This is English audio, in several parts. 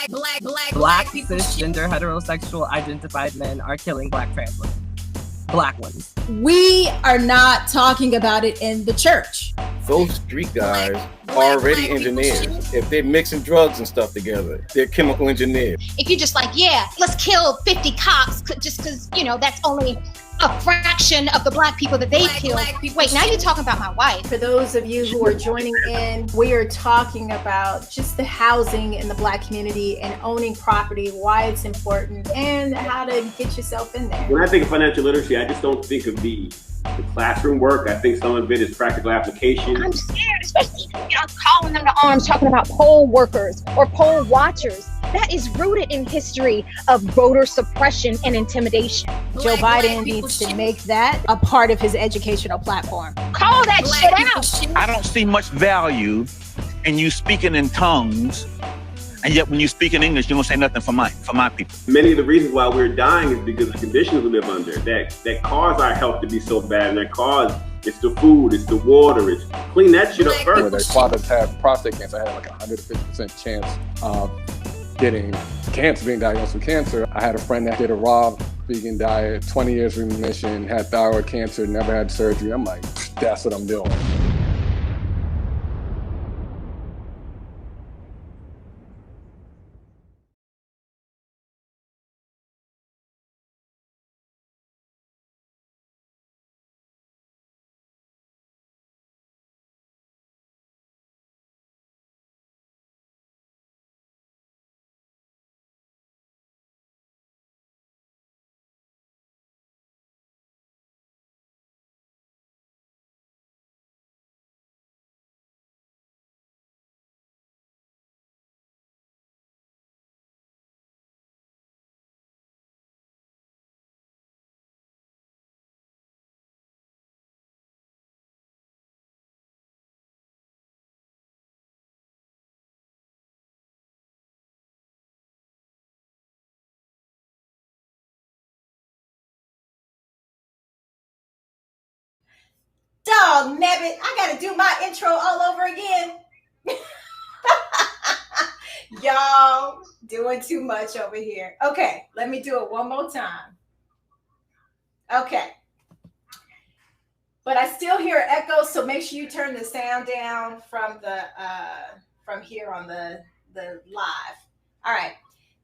Black cisgender heterosexual identified men are killing Black trans women. Black ones. We are not talking about it in the church. Those street guys are already engineers. If they're mixing drugs and stuff together, they're chemical engineers. If you're just like, yeah, let's kill 50 cops just because, you know, that's only a fraction of the Black people that they killed. Wait, now you're talking about my wife. For those of you who are joining in, we are talking about just the housing in the Black community and owning property, why it's important, and how to get yourself in there. When I think of financial literacy, I just don't think of the classroom work. I think some of it is practical application. I'm scared, especially, you know, calling them to arms, talking about poll workers or poll watchers. That is rooted in history of voter suppression and intimidation. Joe Biden needs to make that a part of his educational platform. Call that shit out. I don't see much value in you speaking in tongues, and yet when you speak in English, you don't say nothing for my people. Many of the reasons why we're dying is because of the conditions we live under that cause our health to be so bad, and that cause it's the food, it's the water, it's clean that shit up first. Their fathers had prostate cancer. I had like 150% chance of getting cancer, being diagnosed with cancer. I had a friend that did a raw vegan diet, 20 years remission, had thyroid cancer, never had surgery. I'm like, that's what I'm doing. Dog nabbit, I gotta do my intro all over again. Y'all doing too much over here. Okay, let me do it one more time. Okay. But I still hear echo, so make sure you turn the sound down from the from here on the live. All right.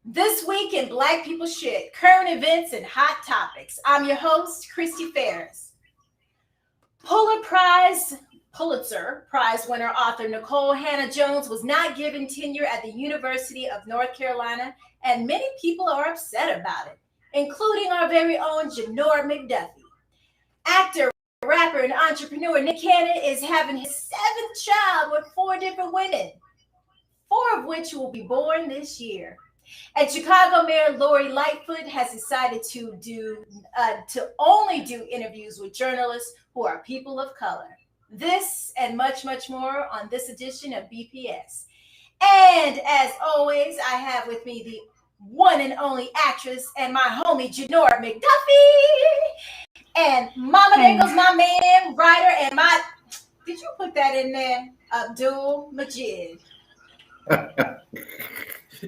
This week in Black People Shit, current events and hot topics. I'm your host, Christy Ferris. Pulitzer Prize winner author Nicole Hannah-Jones was not given tenure at the University of North Carolina, and many people are upset about it, including our very own Janora McDuffie. Actor, rapper, and entrepreneur Nick Cannon is having his 7th child with 4 different women, 4 of which will be born this year. And Chicago Mayor Lori Lightfoot has decided to only do interviews with journalists who are people of color. This and much, much more on this edition of BPS. And as always, I have with me the one and only actress and my homie Janora McDuffie. And Mama, there goes my man, writer, and my, did you put that in there? Abdul Majid.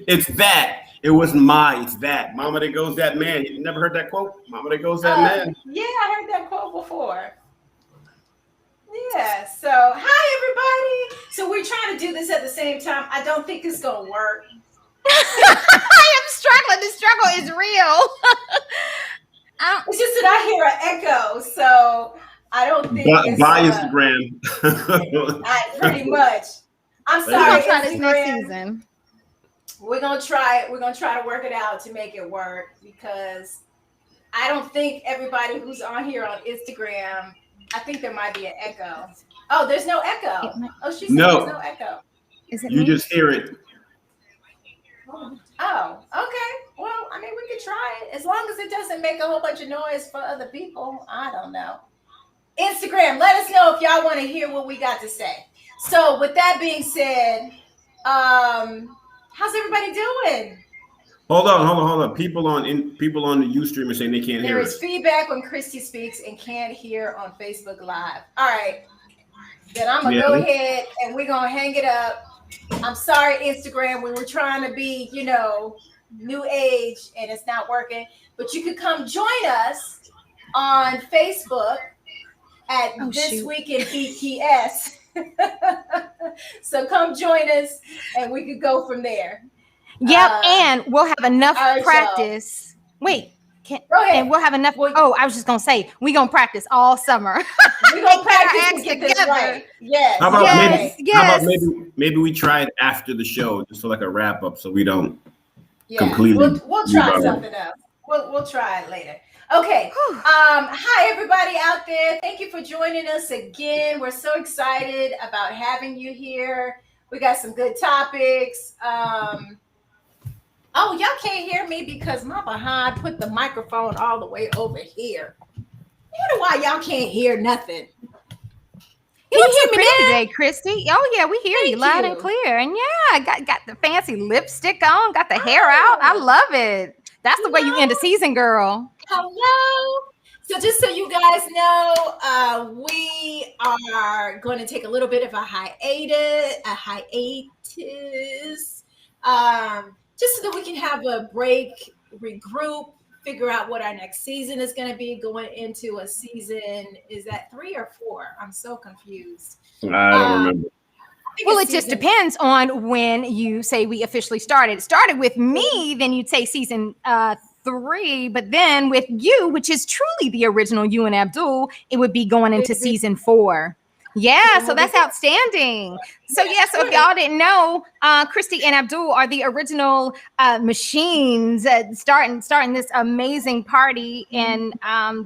It's that. It wasn't it's that. Mama, there goes that man. You never heard that quote? Mama, there goes that man. Yeah, I heard that quote before. Yeah, so hi everybody. So we're trying to do this at the same time. I don't think it's gonna work. I am struggling. The struggle is real. It's just that I hear an echo, so I don't think it's by Instagram. Pretty much. I'm sorry. We're gonna try this next season. We're gonna try to work it out to make it work, because I don't think everybody who's on here on Instagram, I think there might be an echo. Oh, there's no echo. Oh, she said there's no echo. Is it you me? just hear it. Oh, okay. Well, I mean, we could try it as long as it doesn't make a whole bunch of noise for other people. I don't know. Instagram, let us know if y'all want to hear what we got to say. So with that being said, how's everybody doing? Hold on. People on the Ustream are saying they can't hear There us. is feedback when Christy speaks and can't hear on Facebook Live. All right. Then I'm going to go ahead and we're going to hang it up. I'm sorry, Instagram. We were trying to be, new age, and it's not working. But you could come join us on Facebook at This Week in BPS. So come join us, and we could go from there. Yep, and we'll have enough practice. Wait. And we'll have enough. I was just gonna say we're gonna practice all summer. We're gonna practice and get this right. Yes. How about maybe we try it after the show, just for like a wrap up, so we don't completely. We'll try something else. We'll try it later. Okay. Hi everybody out there. Thank you for joining us again. We're so excited about having you here. We got some good topics. Oh, y'all can't hear me because my behind put the microphone all the way over here. You know why y'all can't hear nothing? You look pretty today, Christy. Oh yeah, we hear you loud and clear. And yeah, got the fancy lipstick on, got the hair out. I love it. That's the way you end a season, girl. Hello. So just so you guys know, we are going to take a little bit of a hiatus. Just so that we can have a break, regroup, figure out what our next season is going to be, going into a season. Is that 3 or 4? I'm so confused. I don't remember. Well, it just depends on when you say we officially started. It started with me, then you'd say season 3, but then with you, which is truly the original you and Abdul, it would be going into season 4. Yeah, so that's outstanding. So so if y'all didn't know, Christy and Abdul are the original machines starting this amazing party and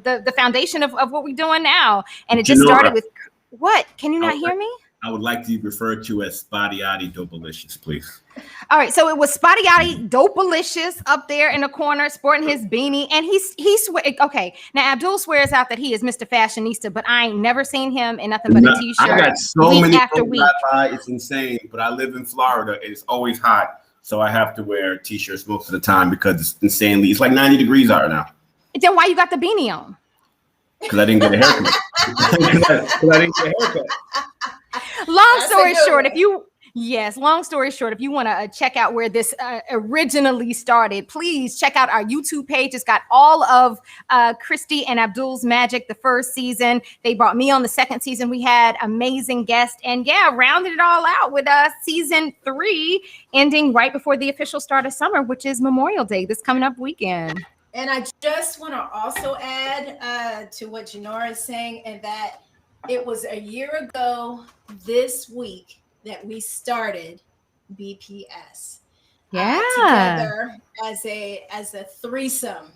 the foundation of what we're doing now. And it just started with what? Can you not hear me? I would like to be referred to as Spotty-Yachty Dopalicious, please. All right, so it was Spotty-Yachty Dopalicious up there in the corner, sporting his beanie, and he's okay. Now Abdul swears out that he is Mr. Fashionista, but I ain't never seen him in nothing but a t-shirt. I got so many after week. It's insane, but I live in Florida. It's always hot, so I have to wear t-shirts most of the time because it's insanely. It's like 90 degrees out now. Then why you got the beanie on? Because I didn't get a haircut. Because I didn't get a haircut. Long story short, if you want to check out where this originally started, please check out our YouTube page. It's got all of Christy and Abdul's magic the first season. They brought me on the second season. We had amazing guests and rounded it all out with season 3 ending right before the official start of summer, which is Memorial Day this coming up weekend. And I just want to also add to what Janora is saying, and that it was a year ago this week that we started BPS together as a threesome.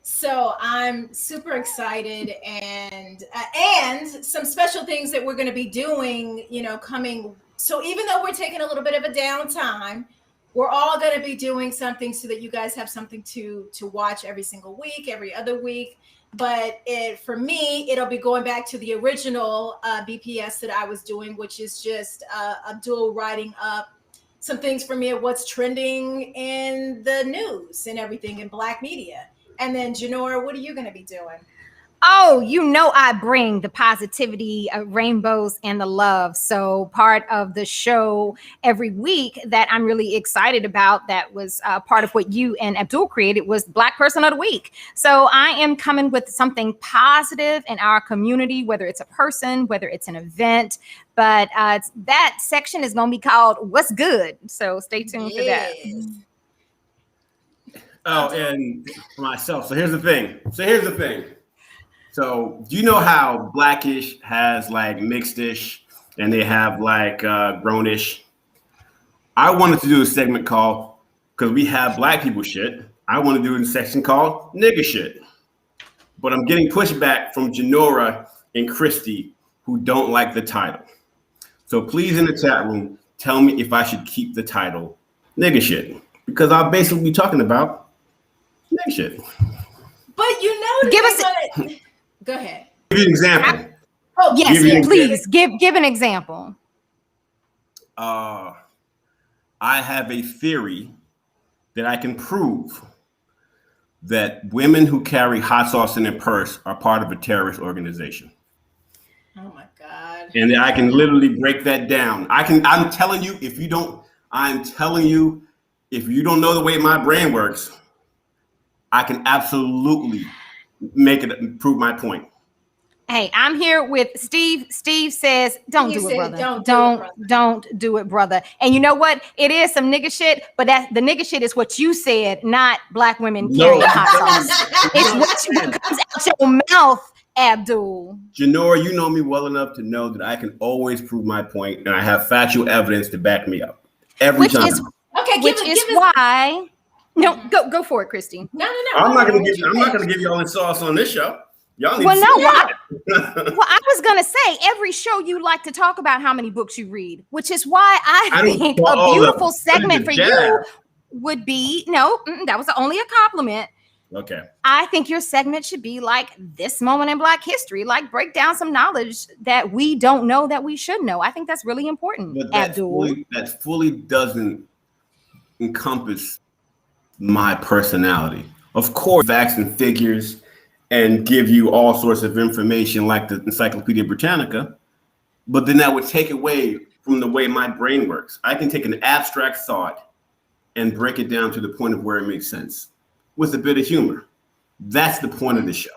So I'm super excited, and some special things that we're going to be doing, coming. So even though we're taking a little bit of a downtime, we're all going to be doing something so that you guys have something to watch every single week, every other week. But for me, it'll be going back to the original BPS that I was doing, which is just Abdul writing up some things for me of what's trending in the news and everything in Black media. And then, Janora, what are you going to be doing? Oh, I bring the positivity, rainbows, and the love. So part of the show every week that I'm really excited about, that was part of what you and Abdul created, was Black Person of the Week. So I am coming with something positive in our community, whether it's a person, whether it's an event. But that section is going to be called What's Good. So stay tuned for that. Oh, and for myself. So here's the thing. So do you know how Blackish has like mixed-ish and they have like grownish? I wanted to do a segment called, because we have Black people shit, I want to do a section called nigga shit. But I'm getting pushback from Janora and Christy, who don't like the title. So please, in the chat room, tell me if I should keep the title nigga shit, because I'll basically be talking about nigga shit. But go ahead. Give you an example. Yes, please give an example. I have a theory that I can prove that women who carry hot sauce in their purse are part of a terrorist organization. Oh my God. And I can literally break that down. I'm telling you, if you don't know the way my brain works, I can absolutely prove my point. Hey, I'm here with Steve. Steve says, don't do it, brother. Don't do it, brother. And you know what? It is some nigga shit, but the nigga shit is what you said, not black women carrying hot sauce. It's what comes out your mouth, Abdul. Janora, you know me well enough to know that I can always prove my point, and I have factual evidence to back me up every time. Which is why. No, go for it, Christy. No. I'm not gonna give you all the sauce on this show. Y'all need well, to I was gonna say every show you like to talk about how many books you read, which is why I think a beautiful segment for you would be that was only a compliment. Okay. I think your segment should be like this moment in Black history, like break down some knowledge that we don't know that we should know. I think that's really important. But that fully doesn't encompass my personality. Of course, facts and figures and give you all sorts of information like the Encyclopedia Britannica, but then that would take away from the way my brain works. I can take an abstract thought and break it down to the point of where it makes sense with a bit of humor. That's the point of the show.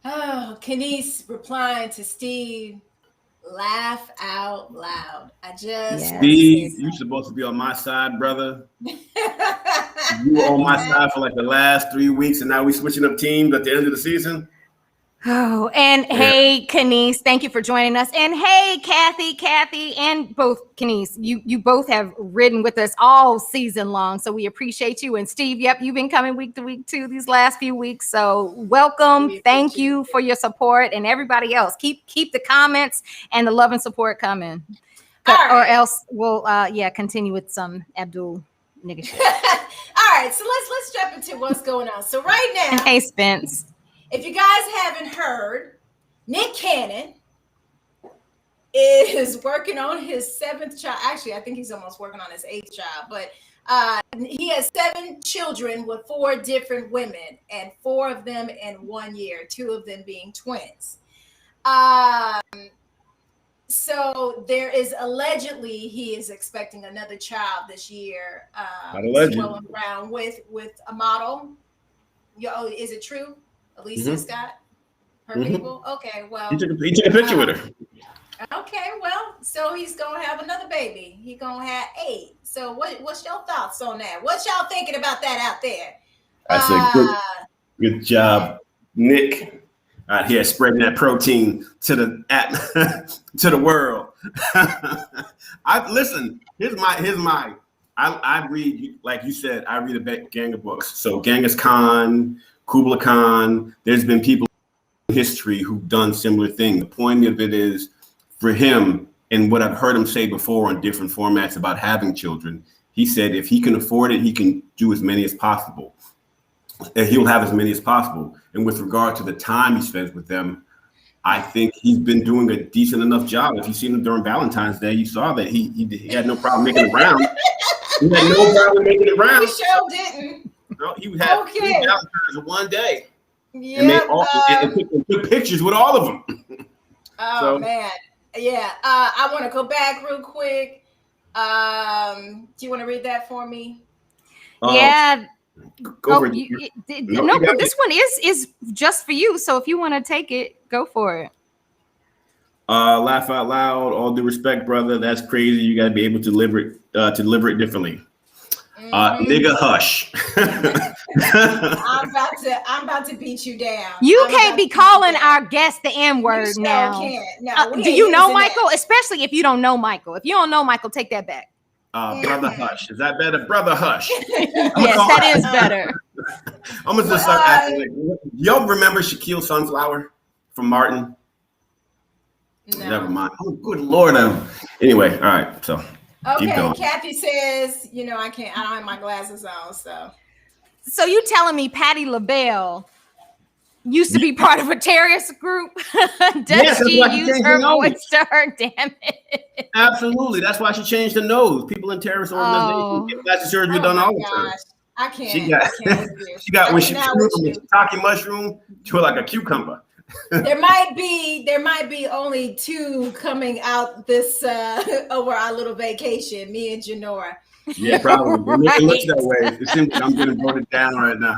Oh, Kenise replying to Steve, laugh out loud. Steve, you're supposed to be on my side, brother. You were on my side for like the last 3 weeks, and now we switching up teams at the end of the season. Oh, and hey, Kenise, thank you for joining us. And hey, Kathy, and both Kenise, you both have ridden with us all season long, so we appreciate you. And Steve, yep, you've been coming week to week too these last few weeks. So welcome, thank you for your support, and everybody else, keep the comments and the love and support coming, or else we'll continue with some Abdul nigga shit. All right, so let's jump into what's going on. So right now, hey Spence. If you guys haven't heard, Nick Cannon is working on his 7th child. Actually, I think he's almost working on his 8th child, but he has 7 children with 4 different women, and 4 of them in 1 year, 2 of them being twins. So there is allegedly he is expecting another child this year. Rolling around with a model. Is it true? Alicia Scott, her people. Okay, well, he took a picture with her. Okay, well, so he's gonna have another baby. He's gonna have 8. So what's your thoughts on that? What y'all thinking about that out there? I say good job, Nick, out here spreading that protein to the world. I read, like you said, I read a gang of books. So Genghis Khan, Kublai Khan, there's been people in history who've done similar things. The point of it is, for him, and what I've heard him say before on different formats about having children, he said if he can afford it, he can do as many as possible. And he'll have as many as possible. And with regard to the time he spends with them, I think he's been doing a decent enough job. If you seen him during Valentine's Day, you saw that he had no problem making it round. He had no problem making it round. He sure didn't. No, he had 3 Valentines in one day. Yeah. And took pictures with all of them. Oh, man. Yeah. I want to go back real quick. Do you want to read that for me? Yeah. Go for it. But this one is just for you. So if you want to take it, go for it. Laugh out loud. All due respect, brother. That's crazy. You got to be able to deliver it differently. Nigga, hush. I'm about to beat you down. You can't be calling our guest the N-word now. No, do you know Michael? That. Especially if you don't know Michael. If you don't know Michael, take that back. Brother hush. Is that better? Brother hush. Yes, that is better. I'm gonna just start asking. Y'all remember Shaquille Sunflower from Martin? No. Never mind. Oh, good Lord. Anyway, all right. So keep going. Kathy says, I don't have my glasses on, so. So you telling me Patti LaBelle used to be part of a terrorist group? Does she use her voice to her? Damn it. Absolutely. That's why she changed the nose. People in terrorist organizations get plastic surgery done all the time. I can't. She got when she grew from a shiitake mushroom to like a cucumber. There might be only 2 coming out this over our little vacation, me and Janora. Yeah, probably. Right. It looks that way. It seems like I'm getting voted down right now.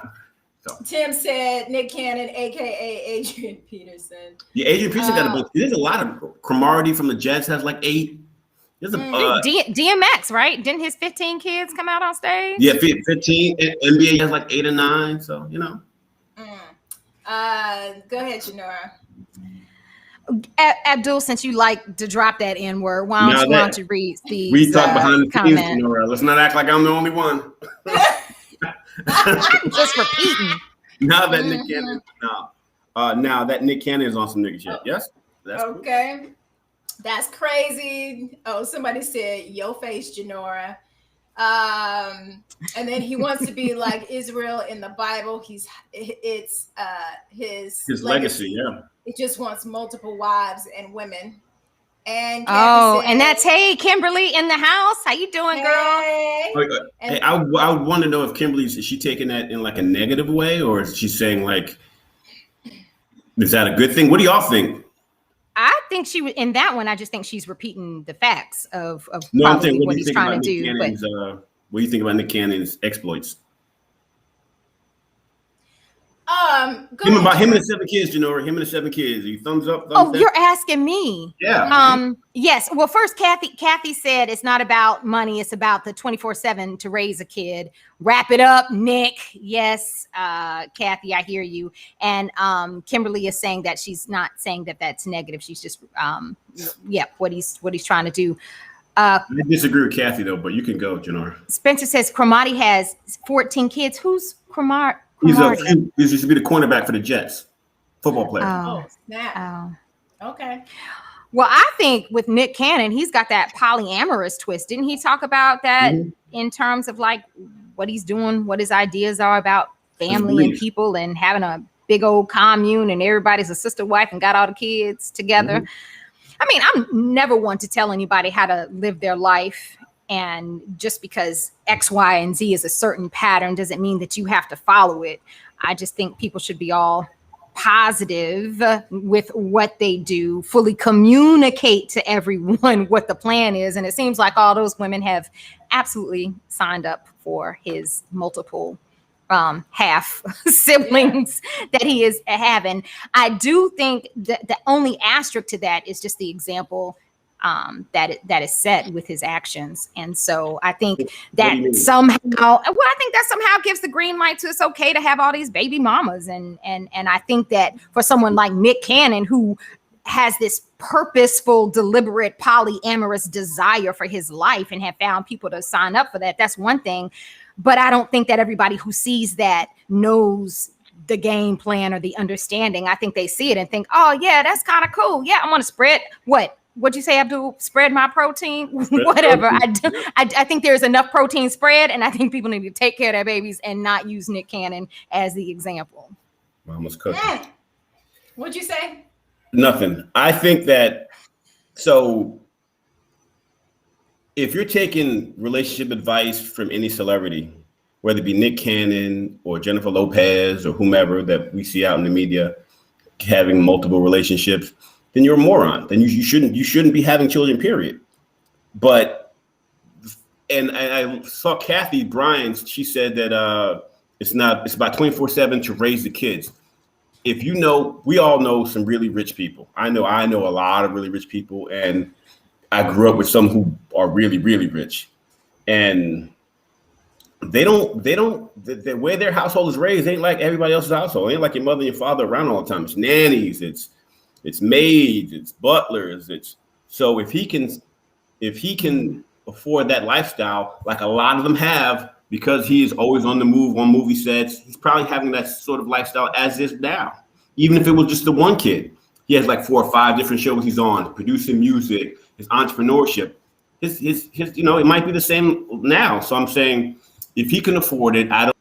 So. Tim said Nick Cannon, aka Adrian Peterson. Yeah, Adrian Peterson got a bunch. There's a lot of Cromartie from the Jets has like 8. There's a DMX, right? Didn't his 15 kids come out on stage? Yeah, 15. NBA has like 8 or 9. So you know. Go ahead, Janora. Abdul, since you like to drop that N word, why don't you read these? We talk behind the scenes, comments. Janora. Let's not act like I'm the only one. I'm just repeating. Now that Nick Cannon, now that Nick Cannon is on some nigga shit. Yes. That's okay. Cool. That's crazy. Oh, somebody said yo face, Janora. And then he wants to be like Israel in the Bible. It's his legacy. Yeah. He just wants multiple wives and women. And Kathy said, and that's Kimberly in the house. How you doing, girl? Hey, I would want to know if Kimberly's, is she taking that in like a negative way, or is she saying like, is that a good thing? What do y'all think? I think she in that one. I just think she's repeating the facts of what he's trying to do. What do you think about Nick Cannon's exploits? Him and the 7 kids, Janora. Him and the 7 kids. Are you thumbs up? Thumbs down? You're asking me. Yeah. Yes. Well, first, Kathy said it's not about money. It's about the 24/7 to raise a kid. Wrap it up, Nick. Yes, Kathy, I hear you. And Kimberly is saying that she's not saying that that's negative. She's just, what he's trying to do. I disagree with Kathy though, but you can go, Janora. Spencer says Cromartie has 14 kids. Who's Cromartie? He used to be the cornerback for the Jets, football player. Oh, snap. Okay. Well, I think with Nick Cannon, he's got that polyamorous twist. Didn't he talk about that in terms of like what he's doing, what his ideas are about family and people and having a big old commune and everybody's a sister wife and got all the kids together? I mean, I'm never one to tell anybody how to live their life. And just because X, Y, and Z is a certain pattern doesn't mean that you have to follow it. I just think people should be all positive with what they do, fully communicate to everyone what the plan is. And it seems like all those women have absolutely signed up for his multiple half siblings that he is having. I do think that the only asterisk to that is just the example that is set with his actions. And so I think that somehow gives the green light to it's okay to have all these baby mamas. And I think that for someone like Nick Cannon, who has this purposeful, deliberate, polyamorous desire for his life and have found people to sign up for that, that's one thing. But I don't think that everybody who sees that knows the game plan or the understanding. I think they see it and think, oh yeah, that's kind of cool. Yeah, I want to spread What'd you say, Abdul? Spread my protein? Whatever. I think there's enough protein spread, and I think people need to take care of their babies and not use Nick Cannon as the example. Mama's cooking. What'd you say? Nothing. I think that, so if you're taking relationship advice from any celebrity, whether it be Nick Cannon or Jennifer Lopez or whomever that we see out in the media having multiple relationships, then you're a moron. Then you shouldn't be having children, period. But, and I saw Kathy Bryant, she said that it's about 24/7 to raise the kids. If you know, we all know some really rich people. I know a lot of really rich people, and I grew up with some who are really, really rich. And the way their household is raised ain't like everybody else's household. It ain't like your mother and your father around all the time. It's nannies, it's maids, it's butlers. So if he can afford that lifestyle, like a lot of them have, because he is always on the move on movie sets, he's probably having that sort of lifestyle as is now. Even if it was just the one kid, he has like 4 or 5 different shows he's on, producing music, his entrepreneurship. His it might be the same now. So I'm saying, if he can afford it, I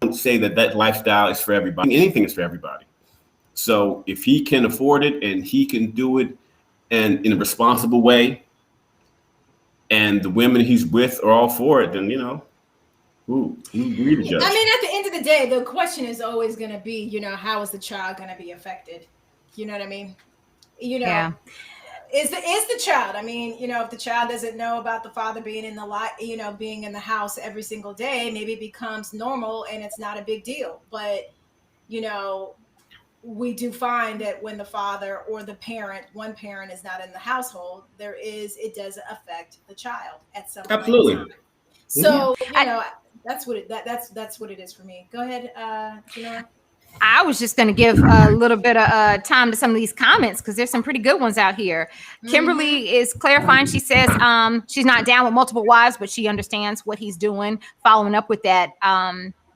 don't say that lifestyle is for everybody. Anything is for everybody. So if he can afford it and he can do it and in a responsible way, and the women he's with are all for it, then who we the judge. I mean, at the end of the day, the question is always going to be, how is the child going to be affected? You know what I mean? You know, Yeah. is the child. I mean, you know, if the child doesn't know about the father being in the lot, you know, being in the house every single day, maybe it becomes normal and it's not a big deal. But, you know, we do find that when the father or the parent, one parent is not in the household, it does affect the child at some point. Absolutely. So, you know, that's what that's what it is for me. Go ahead, Janora. I was just going to give a little bit of time to some of these comments because there's some pretty good ones out here. Kimberly is clarifying. She says she's not down with multiple wives, but she understands what he's doing. Following up with that,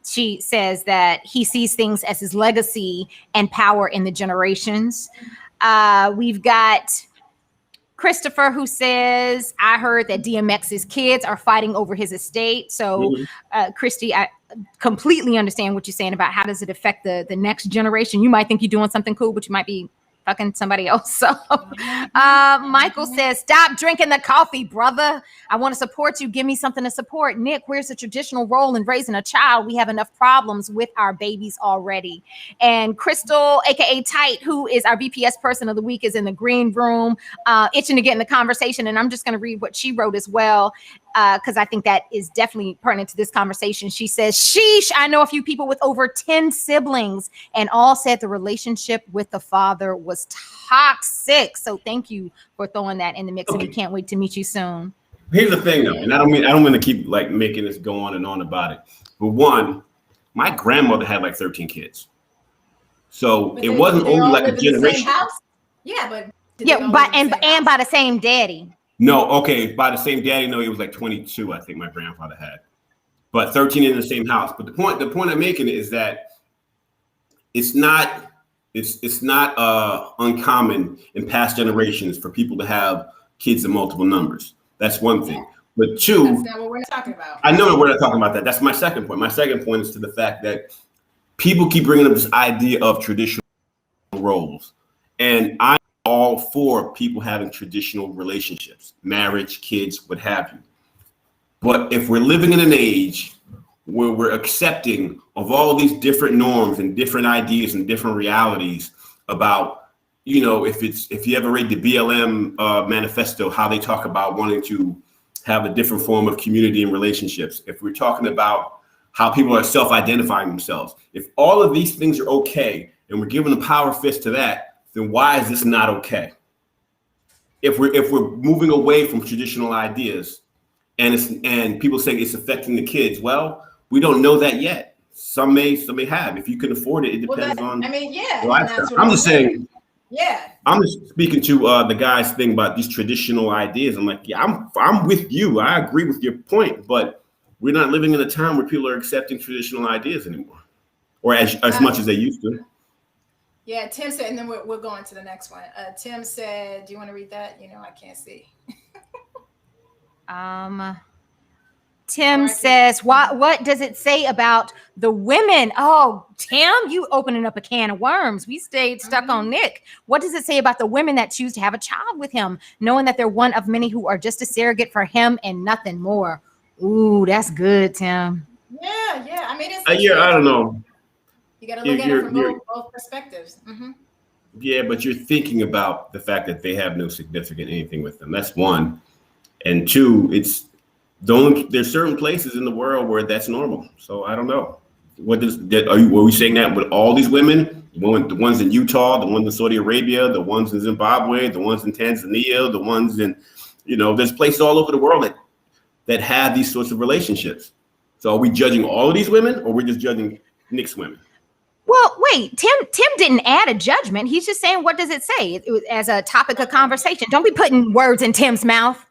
she says that he sees things as his legacy and power in the generations. We've got Christopher, who says, I heard that DMX's kids are fighting over his estate. So, Christy, I completely understand what you're saying about how does it affect the next generation. You might think you're doing something cool, but you might be fucking somebody else. So, Michael says, stop drinking the coffee, brother. I want to support you. Give me something to support. Nick, where's the traditional role in raising a child? We have enough problems with our babies already. And Crystal, aka Tight, who is our BPS person of the week, is in the green room, itching to get in the conversation. And I'm just going to read what she wrote as well, because I think that is definitely pertinent to this conversation. She says, sheesh, I know a few people with over 10 siblings and all said the relationship with the father was toxic. So thank you for throwing that in the mix. Okay. And we can't wait to meet you soon. Here's the thing, though, and I don't want to keep like making this go on and on about it. But one, my grandmother had like 13 kids, so it wasn't only like a generation. Yeah, but by the same daddy. No, okay, by the same daddy. No, he was like 22. I think my grandfather had, but 13 in the same house. But the point I'm making is that it's not uncommon in past generations for people to have kids in multiple numbers. That's one thing. But two, that's not what we're talking about. I know we're not talking about that. That's my second point. My second point is to the fact that people keep bringing up this idea of traditional roles. And I'm all for people having traditional relationships, marriage, kids, what have you. But if we're living in an age where we're accepting of all of these different norms and different ideas and different realities about, you know, if you ever read the BLM manifesto, how they talk about wanting to have a different form of community and relationships. If we're talking about how people are self-identifying themselves, if all of these things are okay and we're giving a power fist to that, then why is this not okay? If we're moving away from traditional ideas and people say it's affecting the kids, well, we don't know that yet. Some may have. If you can afford it, it depends on. I mean, yeah. I'm just saying. Yeah. I'm just speaking to the guy's thing about these traditional ideas. I'm like, yeah, I'm with you. I agree with your point, but we're not living in a time where people are accepting traditional ideas anymore, or as much as they used to. Yeah, Tim said, and then we're going to the next one. Tim said, do you want to read that? You know, I can't see. Tim says, what does it say about the women? Oh, Tim, you opening up a can of worms. We stayed stuck on Nick. What does it say about the women that choose to have a child with him, knowing that they're one of many who are just a surrogate for him and nothing more? Ooh, that's good, Tim. Yeah. I mean, it's I don't know. You got to look at it from both perspectives. Mm-hmm. Yeah, but you're thinking about the fact that they have no significant anything with them. That's one. And two, there's certain places in the world where that's normal. So I don't know. Were we saying that with all these women? The ones in Utah, the ones in Saudi Arabia, the ones in Zimbabwe, the ones in Tanzania, the ones in, there's places all over the world that have these sorts of relationships. So are we judging all of these women, or we're just judging Nick's women? Well, wait, Tim didn't add a judgment. He's just saying, what does it say? It was as a topic of conversation. Don't be putting words in Tim's mouth.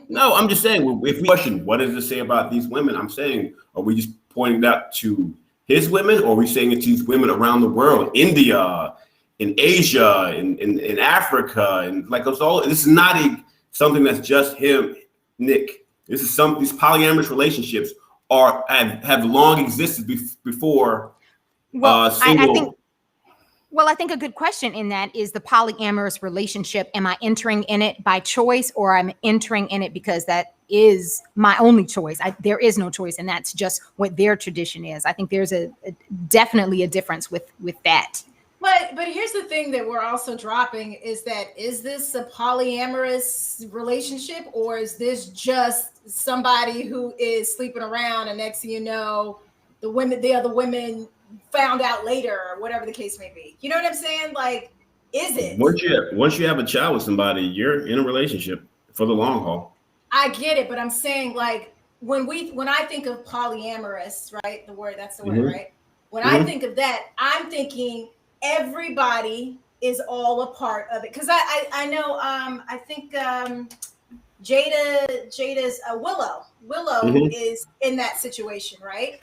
No, I'm just saying, if we question what does it say about these women, I'm saying, are we just pointing that to his women, or are we saying it's these women around the world, India, in Asia, in Africa, and like it's all. This is not something that's just him, Nick. This is these polyamorous relationships have long existed before. Well, I think a good question in that is the polyamorous relationship. Am I entering in it by choice, or I'm entering in it because that is my only choice? There is no choice, and that's just what their tradition is. I think there's definitely a difference with that. But here's the thing that we're also dropping is this a polyamorous relationship, or is this just somebody who is sleeping around and next thing you know, the other women found out later or whatever the case may be? You know what I'm saying? Like, is it? Once you have a child with somebody, you're in a relationship for the long haul. I get it, but I'm saying like when I think of polyamorous, right? That's the word, right? When I think of that, I'm thinking everybody is all a part of it. Because I know I think Jada's Willow is in that situation, right?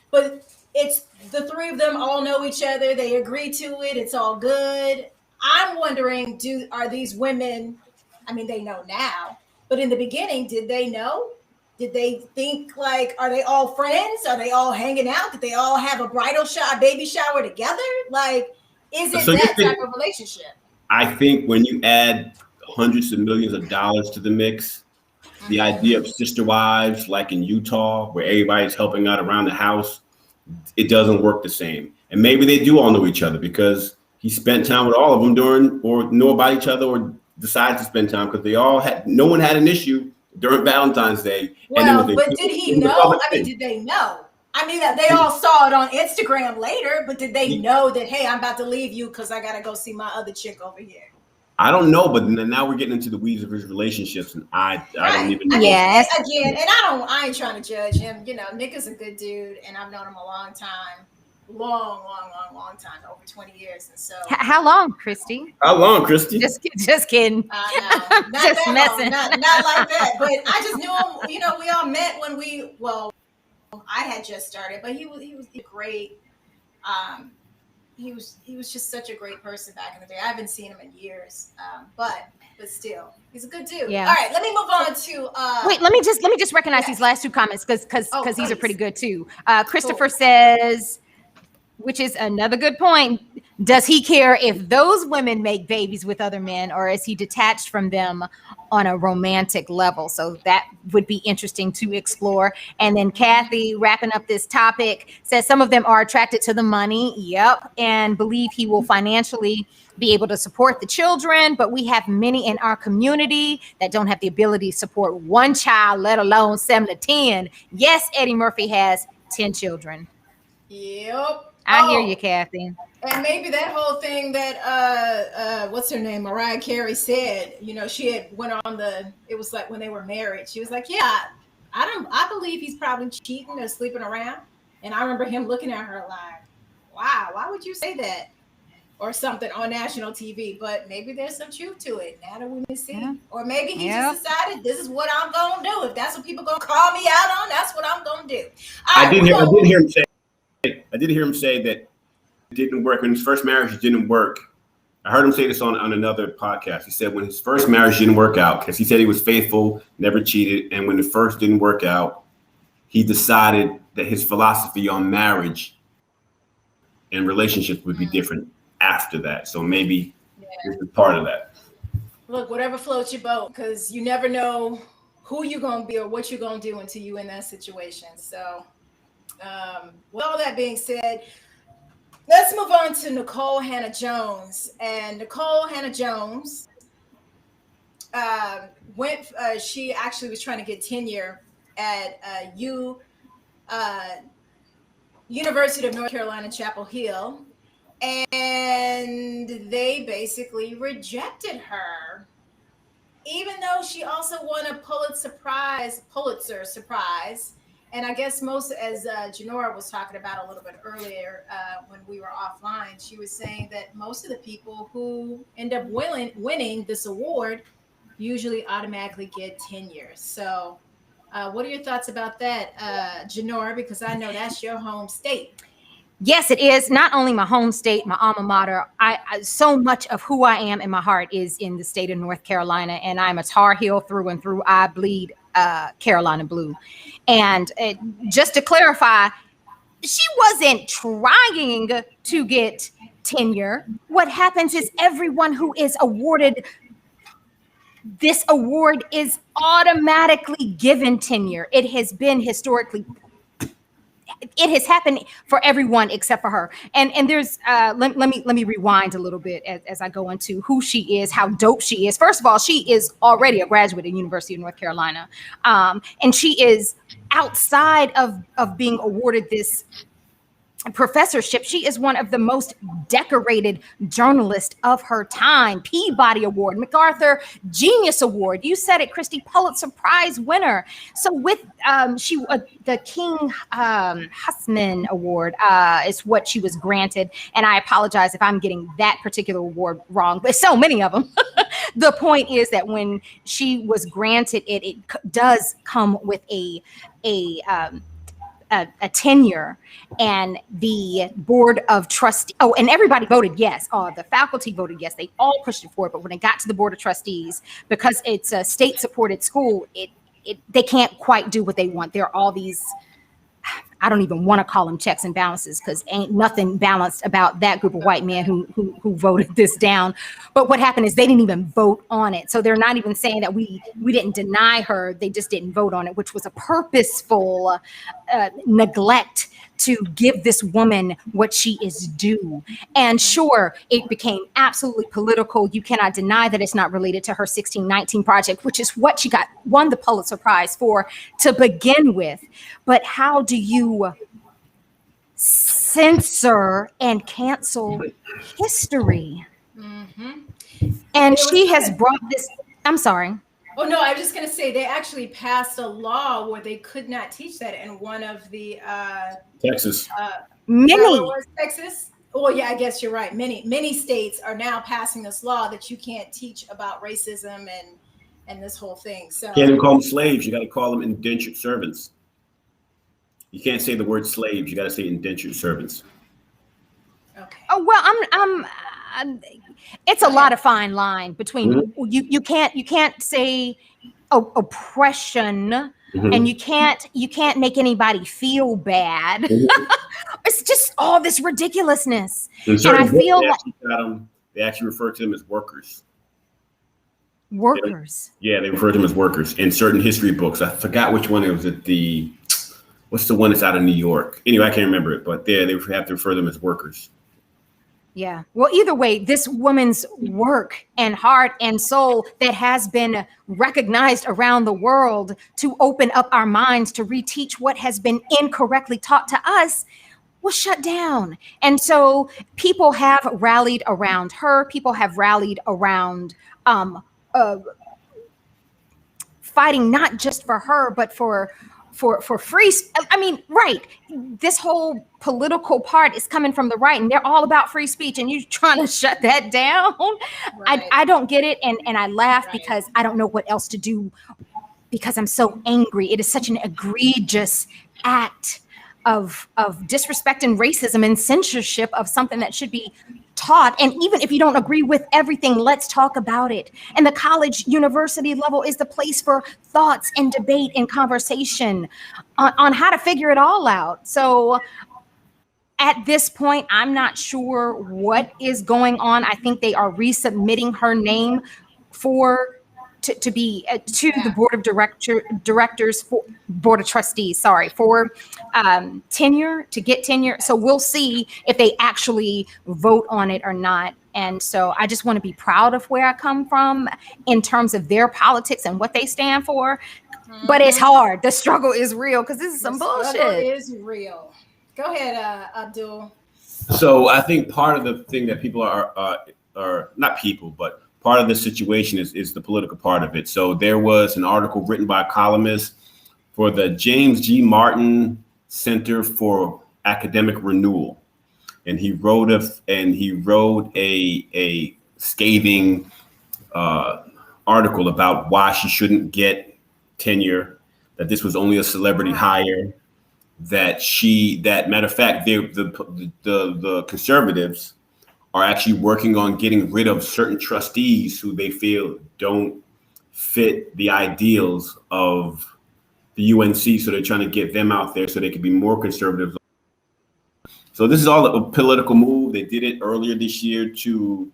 But it's the three of them all know each other. They agree to it. It's all good. I'm wondering, are these women? I mean, they know now, but in the beginning, did they know? Did they think like, are they all friends? Are they all hanging out? Did they all have a baby shower together? Like, is it that type of relationship? I think when you add hundreds of millions of dollars to the mix, the idea of sister wives, like in Utah, where everybody's helping out around the house, it doesn't work the same. And maybe they do all know each other because he spent time with all of them or know about each other or decided to spend time because no one had an issue during Valentine's Day. Well, but did he know? I mean, did they know? I mean, they all saw it on Instagram later, but did they know that, hey, I'm about to leave you because I got to go see my other chick over here? I don't know, but now we're getting into the weeds of his relationships, and I don't even know. Yes. Again, and I ain't trying to judge him. You know, Nick is a good dude, and I've known him a long time. Long time, over 20 years. And so how long, Christy? How long, Christy? Just kidding. Not just messing. Not like that. But I just knew him. You know, we all met when I had just started, but he was great. He was just such a great person back in the day. I haven't seen him in years, but still, he's a good dude. Yeah. All right, let me move on to. Wait, let me just recognize these last two comments because these are pretty good too. Christopher says, which is another good point. Does he care if those women make babies with other men, or is he detached from them on a romantic level? So that would be interesting to explore. And then Kathy, wrapping up this topic, says some of them are attracted to the money. Yep. And believe he will financially be able to support the children. But we have many in our community that don't have the ability to support one child, let alone 7 to 10. Yes, Eddie Murphy has 10 children. Yep. I hear you, Kathy. And maybe that whole thing that what's her name, Mariah Carey said, you know, she had went on it was like when they were married, she was like, yeah, I believe he's probably cheating or sleeping around. And I remember him looking at her like, wow, why would you say that? Or something on national TV, but maybe there's some truth to it. Now that we can see. Yeah. Or maybe he just decided this is what I'm gonna do. If that's what people gonna call me out on, that's what I'm gonna do. I did hear him say that it didn't work. When his first marriage didn't work. I heard him say this on another podcast. He said when his first marriage didn't work out, because he said he was faithful, never cheated. And when the first didn't work out, he decided that his philosophy on marriage and relationships would be different after that. So maybe this is part of that. Look, whatever floats your boat, because you never know who you're going to be or what you're going to do until you're in that situation. So with all that being said, let's move on to Nicole Hannah-Jones. And Nicole Hannah-Jones she actually was trying to get tenure at University of North Carolina, Chapel Hill. And they basically rejected her, even though she also won a Pulitzer Prize. And I guess as Janora was talking about a little bit earlier when we were offline, she was saying that most of the people who end up winning this award usually automatically get tenure. So what are your thoughts about that, Janora? Because I know that's your home state. Yes, it is not only my home state, my alma mater. I so much of who I am in my heart is in the state of North Carolina, and I'm a Tar Heel through and through. I bleed Carolina blue. And just to clarify, she wasn't trying to get tenure. What happens is everyone who is awarded this award is automatically given tenure. It has been historically it has happened for everyone except for her. And there's let me rewind a little bit as I go into who she is, how dope she is. First of all, she is already a graduate of University of North Carolina, and she is outside of being awarded this professorship. She is one of the most decorated journalists of her time. Peabody Award, MacArthur Genius Award. You said it, Christy, Pulitzer Prize winner. So with the King Hussman Award is what she was granted. And I apologize if I'm getting that particular award wrong, but so many of them. The point is that when she was granted it, it does come with a tenure, and the board of trustees. Oh, and everybody voted yes. The faculty voted yes. They all pushed it forward. But when it got to the board of trustees, because it's a state-supported school, they can't quite do what they want. There are all these, I don't even want to call them checks and balances, because ain't nothing balanced about that group of white men who voted this down. But what happened is they didn't even vote on it. So they're not even saying that we didn't deny her. They just didn't vote on it, which was a purposeful neglect to give this woman what she is due. And sure, it became absolutely political. You cannot deny that it's not related to her 1619 project, which is what she won the Pulitzer Prize for to begin with. But how do you censor and cancel history? And she has brought this, I'm sorry. Oh, no, I was just going to say they actually passed a law where they could not teach that in one of the Texas. Texas. Oh, yeah, I guess you're right. Many states are now passing this law that you can't teach about racism and this whole thing. So You can't even call them slaves. You got to call them indentured servants. You can't say the word slaves. You got to say indentured servants. Okay. Oh, well, I'm it's a lot of fine line between you can't say oppression, and you can't make anybody feel bad. It's just all this ridiculousness. And I feel they actually refer to them as workers. Workers. Yeah, they refer to them as workers in certain history books. I forgot which one it was. What's the one that's out of New York? Anyway, I can't remember it, but they have to refer to them as workers. Yeah. Well, either way, this woman's work and heart and soul that has been recognized around the world to open up our minds to reteach what has been incorrectly taught to us was shut down. And so people have rallied around her. People have rallied around fighting not just for her, but for free. I mean, right. This whole political part is coming from the right, and they're all about free speech, and you're trying to shut that down. Right. I don't get it. And I laugh because I don't know what else to do, because I'm so angry. It is such an egregious act of disrespect and racism and censorship of something that should be taught. And even if you don't agree with everything, let's talk about it. And the college university level is the place for thoughts and debate and conversation on how to figure it all out. So at this point, I'm not sure what is going on. I think they are resubmitting her name to be to the board of directors for board of trustees, for tenure, to get tenure. So we'll see if they actually vote on it or not. And so I just want to be proud of where I come from in terms of their politics and what they stand for. But it's hard. The struggle is real, because this is some bullshit. It is real. Go ahead, Abdul. So I think part of the thing that people are not people, but part of the situation is the political part of it. So there was an article written by a columnist for the James G. Martin Center for Academic Renewal, and he wrote a scathing article about why she shouldn't get tenure, that this was only a celebrity hire, that matter of fact, the conservatives are actually working on getting rid of certain trustees who they feel don't fit the ideals of the UNC. So they're trying to get them out there so they can be more conservative. So this is all a political move. They did it earlier this year to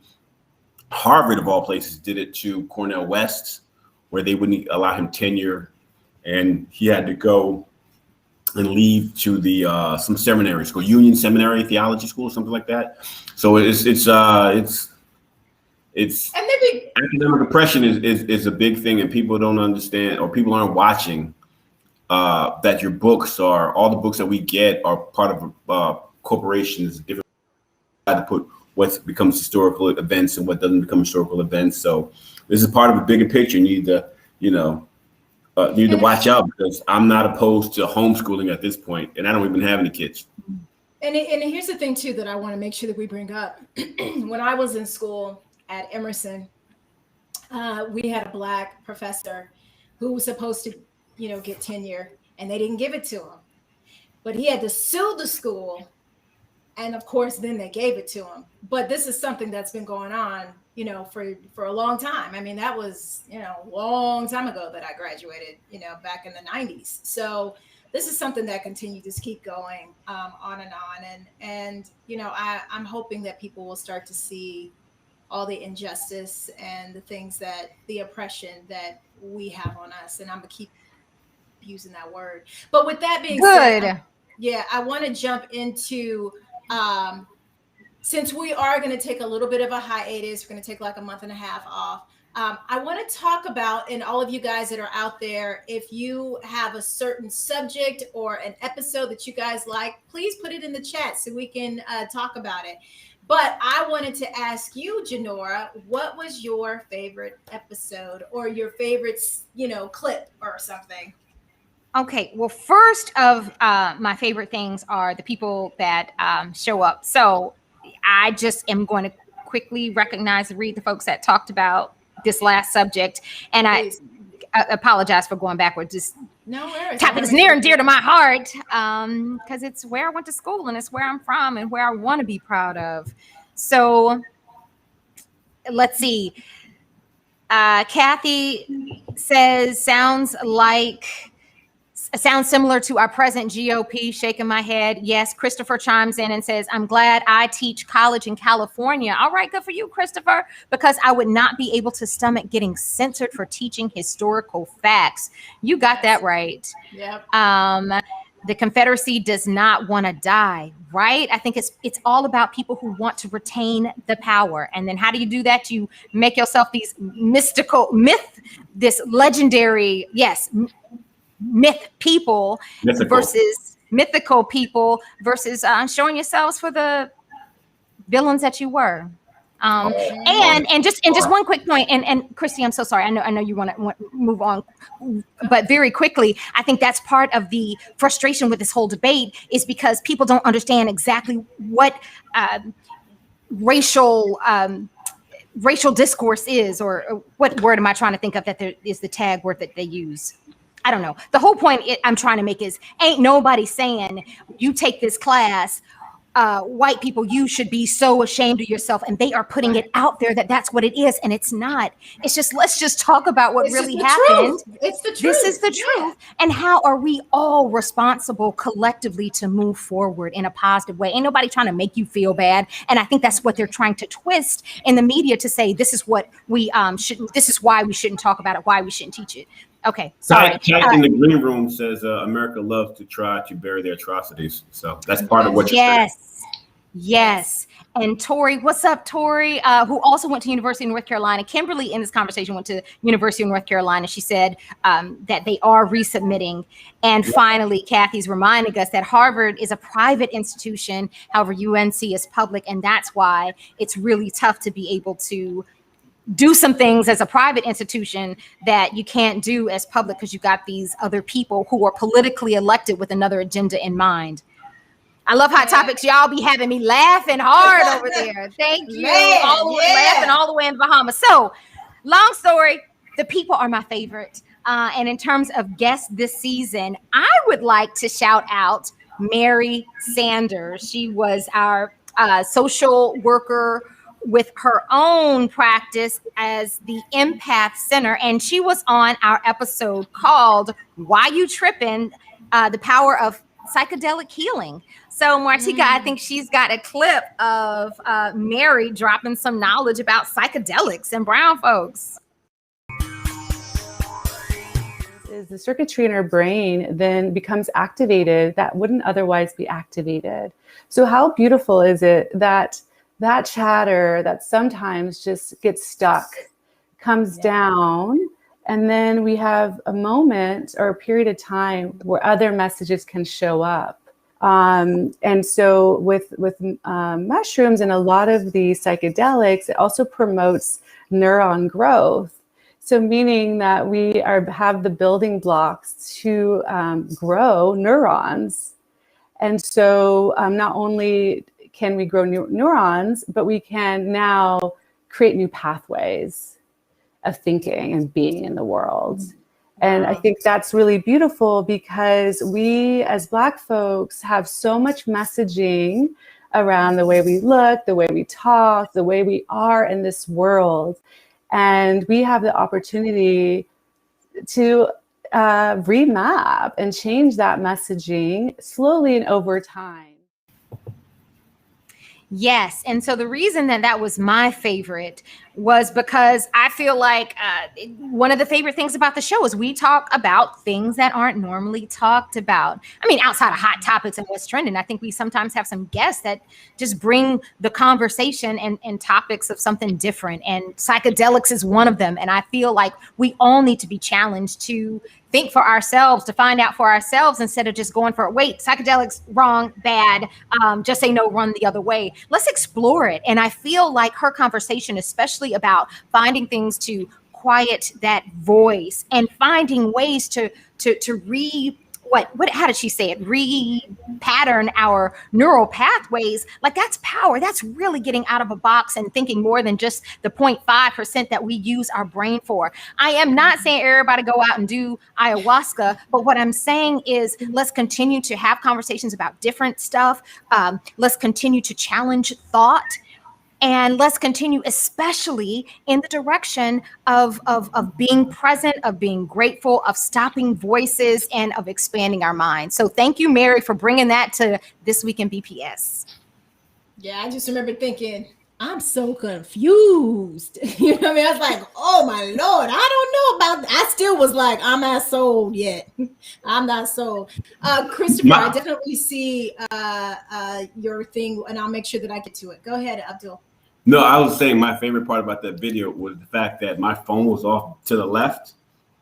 Harvard, of all places, did it to Cornel West, where they wouldn't allow him tenure, and he had to go. and leave to the some seminary school, Union Seminary Theology School, something like that. So it's And maybe academic oppression is a big thing, and people don't understand, or people aren't watching that your books are, all the books that we get are part of corporations, different to put what becomes historical events and what doesn't become historical events. So this is part of a bigger picture. You need to, you need to watch out, because I'm not opposed to homeschooling at this point, and I don't even have any kids. And here's the thing too that I want to make sure that we bring up. When I was in school at Emerson, we had a Black professor who was supposed to, get tenure, and they didn't give it to him. But he had to sue the school, and of course, then they gave it to him. But this is something that's been going on, for a long time. I mean, that was, a long time ago that I graduated, back in the 90s. So this is something that continues to keep going on and on. And I'm hoping that people will start to see all the injustice and the oppression that we have on us. And I'm gonna keep using that word. But with that being said, I want to jump into, since we are going to take a little bit of a hiatus, we're going to take like a month and a half off. I want to talk about, and all of you guys that are out there, if you have a certain subject or an episode that you guys like, please put it in the chat so we can talk about it. But I wanted to ask you, Janora, what was your favorite episode or your favorite, clip or something? Okay, well, first of my favorite things are the people that show up. So I just am going to quickly recognize and read the folks that talked about this last subject. And I apologize for going backwards. Just no worries. Topic is near and dear to my heart because it's where I went to school and it's where I'm from and where I want to be proud of. So let's see. Kathy says, sounds similar to our present GOP, shaking my head. Yes, Christopher chimes in and says, I'm glad I teach college in California. All right, good for you, Christopher, because I would not be able to stomach getting censored for teaching historical facts. You got that right. Yep. The Confederacy does not want to die, right? I think it's all about people who want to retain the power. And then how do you do that? You make yourself these this legendary, mythical people versus showing yourselves for the villains that you were. And just one quick point, and Christy, I'm so sorry. I know you want to move on, but very quickly, I think that's part of the frustration with this whole debate is because people don't understand exactly what racial discourse is, or what word am I trying to think of that there is the tag word that they use. I don't know. The whole point I'm trying to make is ain't nobody saying you take this class, white people, you should be so ashamed of yourself. And they are putting it out there that that's what it is. And it's not. It's just, let's just talk about what really happened. It's the truth. This is the truth. And how are we all responsible collectively to move forward in a positive way? Ain't nobody trying to make you feel bad. And I think that's what they're trying to twist in the media to say, this is what we shouldn't, this is why we shouldn't talk about it, why we shouldn't teach it. Okay, sorry. Chat in the green room says America loves to try to bury their atrocities. So that's part of what you're saying. Yes. And Tori, what's up, Tori? Who also went to University of North Carolina. Kimberly in this conversation went to University of North Carolina. She said that they are resubmitting. And finally, Kathy's reminding us that Harvard is a private institution. However, UNC is public. And that's why it's really tough to be able to do some things as a private institution that you can't do as public because you got these other people who are politically elected with another agenda in mind. I love Hot Topics. Y'all be having me laughing hard over there. Thank you. Laughing all the way in the Bahamas. So, long story, the people are my favorite. And in terms of guests this season, I would like to shout out Mary Sanders. She was our social worker with her own practice as the Empath Center. And she was on our episode called Why You Trippin'? The Power of Psychedelic Healing. So Martika, I think she's got a clip of Mary dropping some knowledge about psychedelics and brown folks. is the circuitry in our brain then becomes activated that wouldn't otherwise be activated. So how beautiful is it that that chatter that sometimes just gets stuck comes down, and then we have a moment or a period of time where other messages can show up. And so with mushrooms and a lot of the psychedelics, it also promotes neuron growth. So meaning that we have the building blocks to grow neurons. And so not only can we grow neurons, but we can now create new pathways of thinking and being in the world. And I think that's really beautiful because we as Black folks have so much messaging around the way we look, the way we talk, the way we are in this world. And we have the opportunity to remap and change that messaging slowly and over time. Yes. And so the reason that was my favorite was because I feel like one of the favorite things about the show is we talk about things that aren't normally talked about. I mean, outside of hot topics and what's trending, I think we sometimes have some guests that just bring the conversation and topics of something different. And psychedelics is one of them. And I feel like we all need to be challenged to think for ourselves, to find out for ourselves instead of just going for, wait, psychedelics, wrong, bad, just say no, run the other way. Let's explore it. And I feel like her conversation, especially about finding things to quiet that voice and finding ways to how did she say it? Re-pattern our neural pathways. Like that's power. That's really getting out of a box and thinking more than just the 0.5% that we use our brain for. I am not saying everybody go out and do ayahuasca, but what I'm saying is let's continue to have conversations about different stuff. Let's continue to challenge thought. And let's continue, especially in the direction of being present, of being grateful, of stopping voices, and of expanding our minds. So thank you, Mary, for bringing that to This Week in BPS. Yeah, I just remember thinking, I'm so confused. You know what I mean? I was like, oh my Lord, I don't know about, I still was like, I'm not sold yet. I'm not sold. Christopher, I definitely see your thing, and I'll make sure that I get to it. Go ahead, Abdul. No, I was saying my favorite part about that video was the fact that my phone was off to the left,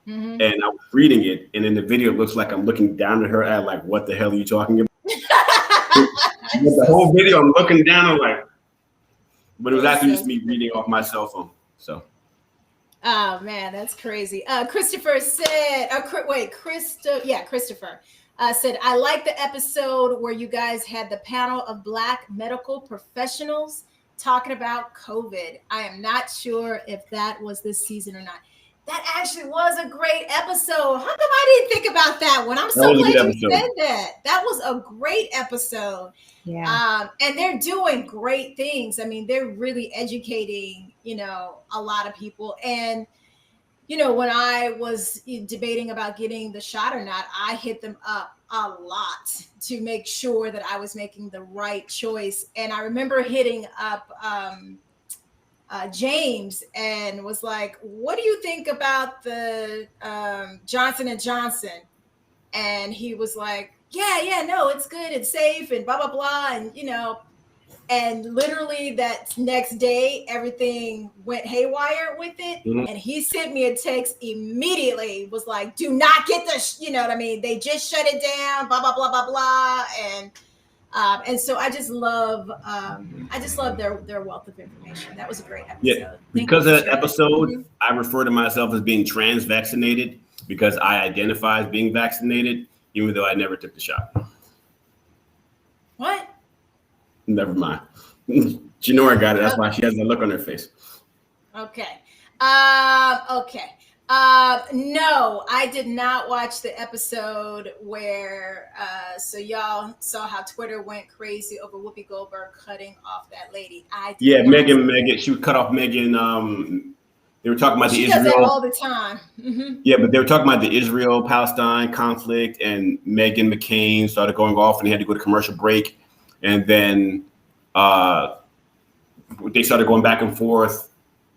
and I was reading it, and in the video it looks like I'm looking down at her at like, what the hell are you talking about? The whole video I'm looking down, I'm like, but it was actually just me reading off my cell phone. So. Oh man, that's crazy. Christopher said, Christopher said, I like the episode where you guys had the panel of Black medical professionals talking about COVID. I am not sure if that was this season or not. That actually was a great episode. How come I didn't think about that one? I'm so glad you said that. That was a great episode. Yeah. And they're doing great things. I mean, they're really educating, a lot of people. And, when I was debating about getting the shot or not, I hit them up a lot to make sure that I was making the right choice. And I remember hitting up James and was like, what do you think about the Johnson & Johnson? And he was like, yeah, no, it's good. It's safe and blah, blah, blah. And, and literally that next day, everything went haywire with it. And he sent me a text immediately, was like, do not get this, you know what I mean? They just shut it down, blah, blah, blah, blah, blah. And so I just love their wealth of information. That was a great episode. Yeah, because of that episode, I refer to myself as being trans vaccinated because I identify as being vaccinated, even though I never took the shot. What? Never mind. Janora got it. That's why she has that look on her face. Okay. No, I did not watch the episode where, so y'all saw how Twitter went crazy over Whoopi Goldberg cutting off that lady. Megan, she would cut off Megan. They were talking about the Israel. She does that all the time. Yeah, but they were talking about the Israel-Palestine conflict, and Meghan McCain started going off, and he had to go to commercial break. And then they started going back and forth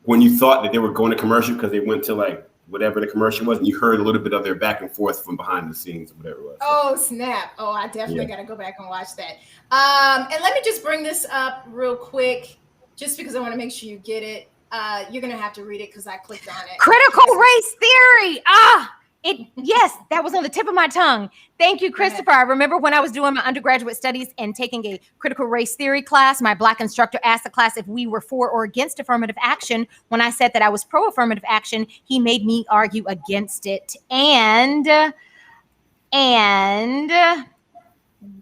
when you thought that they were going to commercial because they went to like whatever the commercial was, and you heard a little bit of their back and forth from behind the scenes or whatever it was. Oh, snap. Oh, I definitely got to go back and watch that. And let me just bring this up real quick, just because I want to make sure you get it. You're going to have to read it because I clicked on it. Critical race theory. Yes, that was on the tip of my tongue. Thank you, Christopher. I remember when I was doing my undergraduate studies and taking a critical race theory class, my Black instructor asked the class if we were for or against affirmative action. When I said that I was pro affirmative action, he made me argue against it. And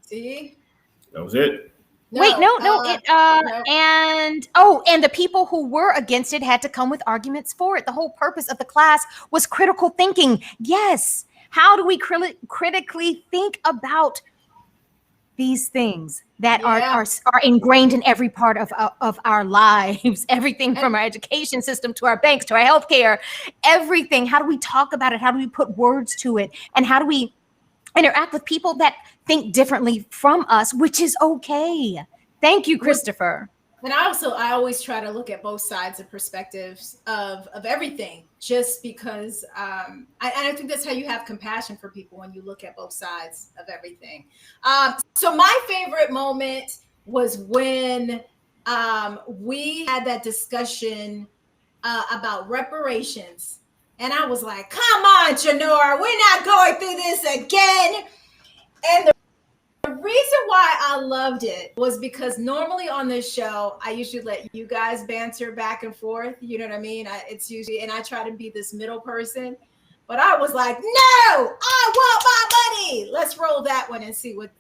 see, that was it. And the people who were against it had to come with arguments for it. The whole purpose of the class was critical thinking. Yes. How do we critically think about these things that are ingrained in every part of our lives? Everything from our education system to our banks to our healthcare, everything. How do we talk about it? How do we put words to it? And how do we interact with people that think differently from us, which is okay. Thank you, Christopher. And I always try to look at both sides of perspectives of everything, just because I think that's how you have compassion for people, when you look at both sides of everything. So my favorite moment was when we had that discussion about reparations. And I was like, come on, Janora, we're not going through this again. And the reason why I loved it was because normally on this show, I usually let you guys banter back and forth. You know what I mean? It's usually, and I try to be this middle person. But I was like, no, I want my money. Let's roll that one and see what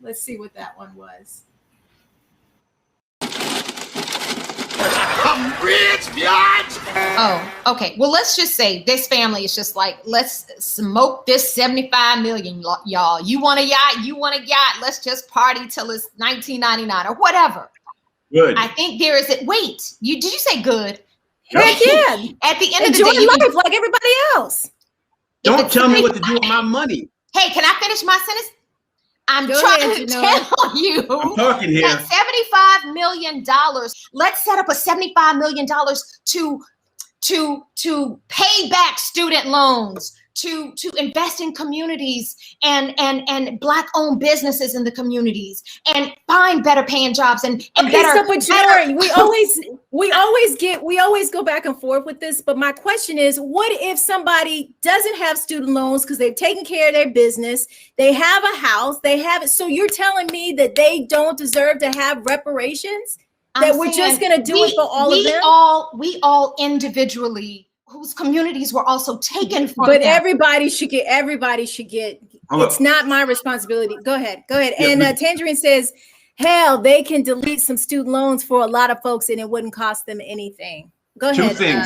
let's see what that one was. I'm rich, bitch! Oh, okay. Well, let's just say this family is just like, let's smoke this 75 million, y'all. You want a yacht? You want a yacht? Let's just party till it's 1999 or whatever. Good. I think there is a wait. Did you say good? Heck yeah. At the end of the Enjoy day, life like everybody else. Don't tell me what to do with my money. Hey, can I finish my sentence? I'm Go trying ahead, to Janora. tell you I'm talking here. that $75 million. Let's set up a $75 million to pay back student loans, to invest in communities and Black-owned businesses in the communities, and find better paying jobs and better. So, Janora, we always go back and forth with this. But my question is, what if somebody doesn't have student loans because they've taken care of their business, they have a house, they have it? So you're telling me that they don't deserve to have reparations? That we're just going to do it for all of them? We all individually, whose communities were also taken from but them. everybody should get it's not my responsibility. Go ahead. And Tangerine says, hell, they can delete some student loans for a lot of folks and it wouldn't cost them anything. Go ahead. Two things.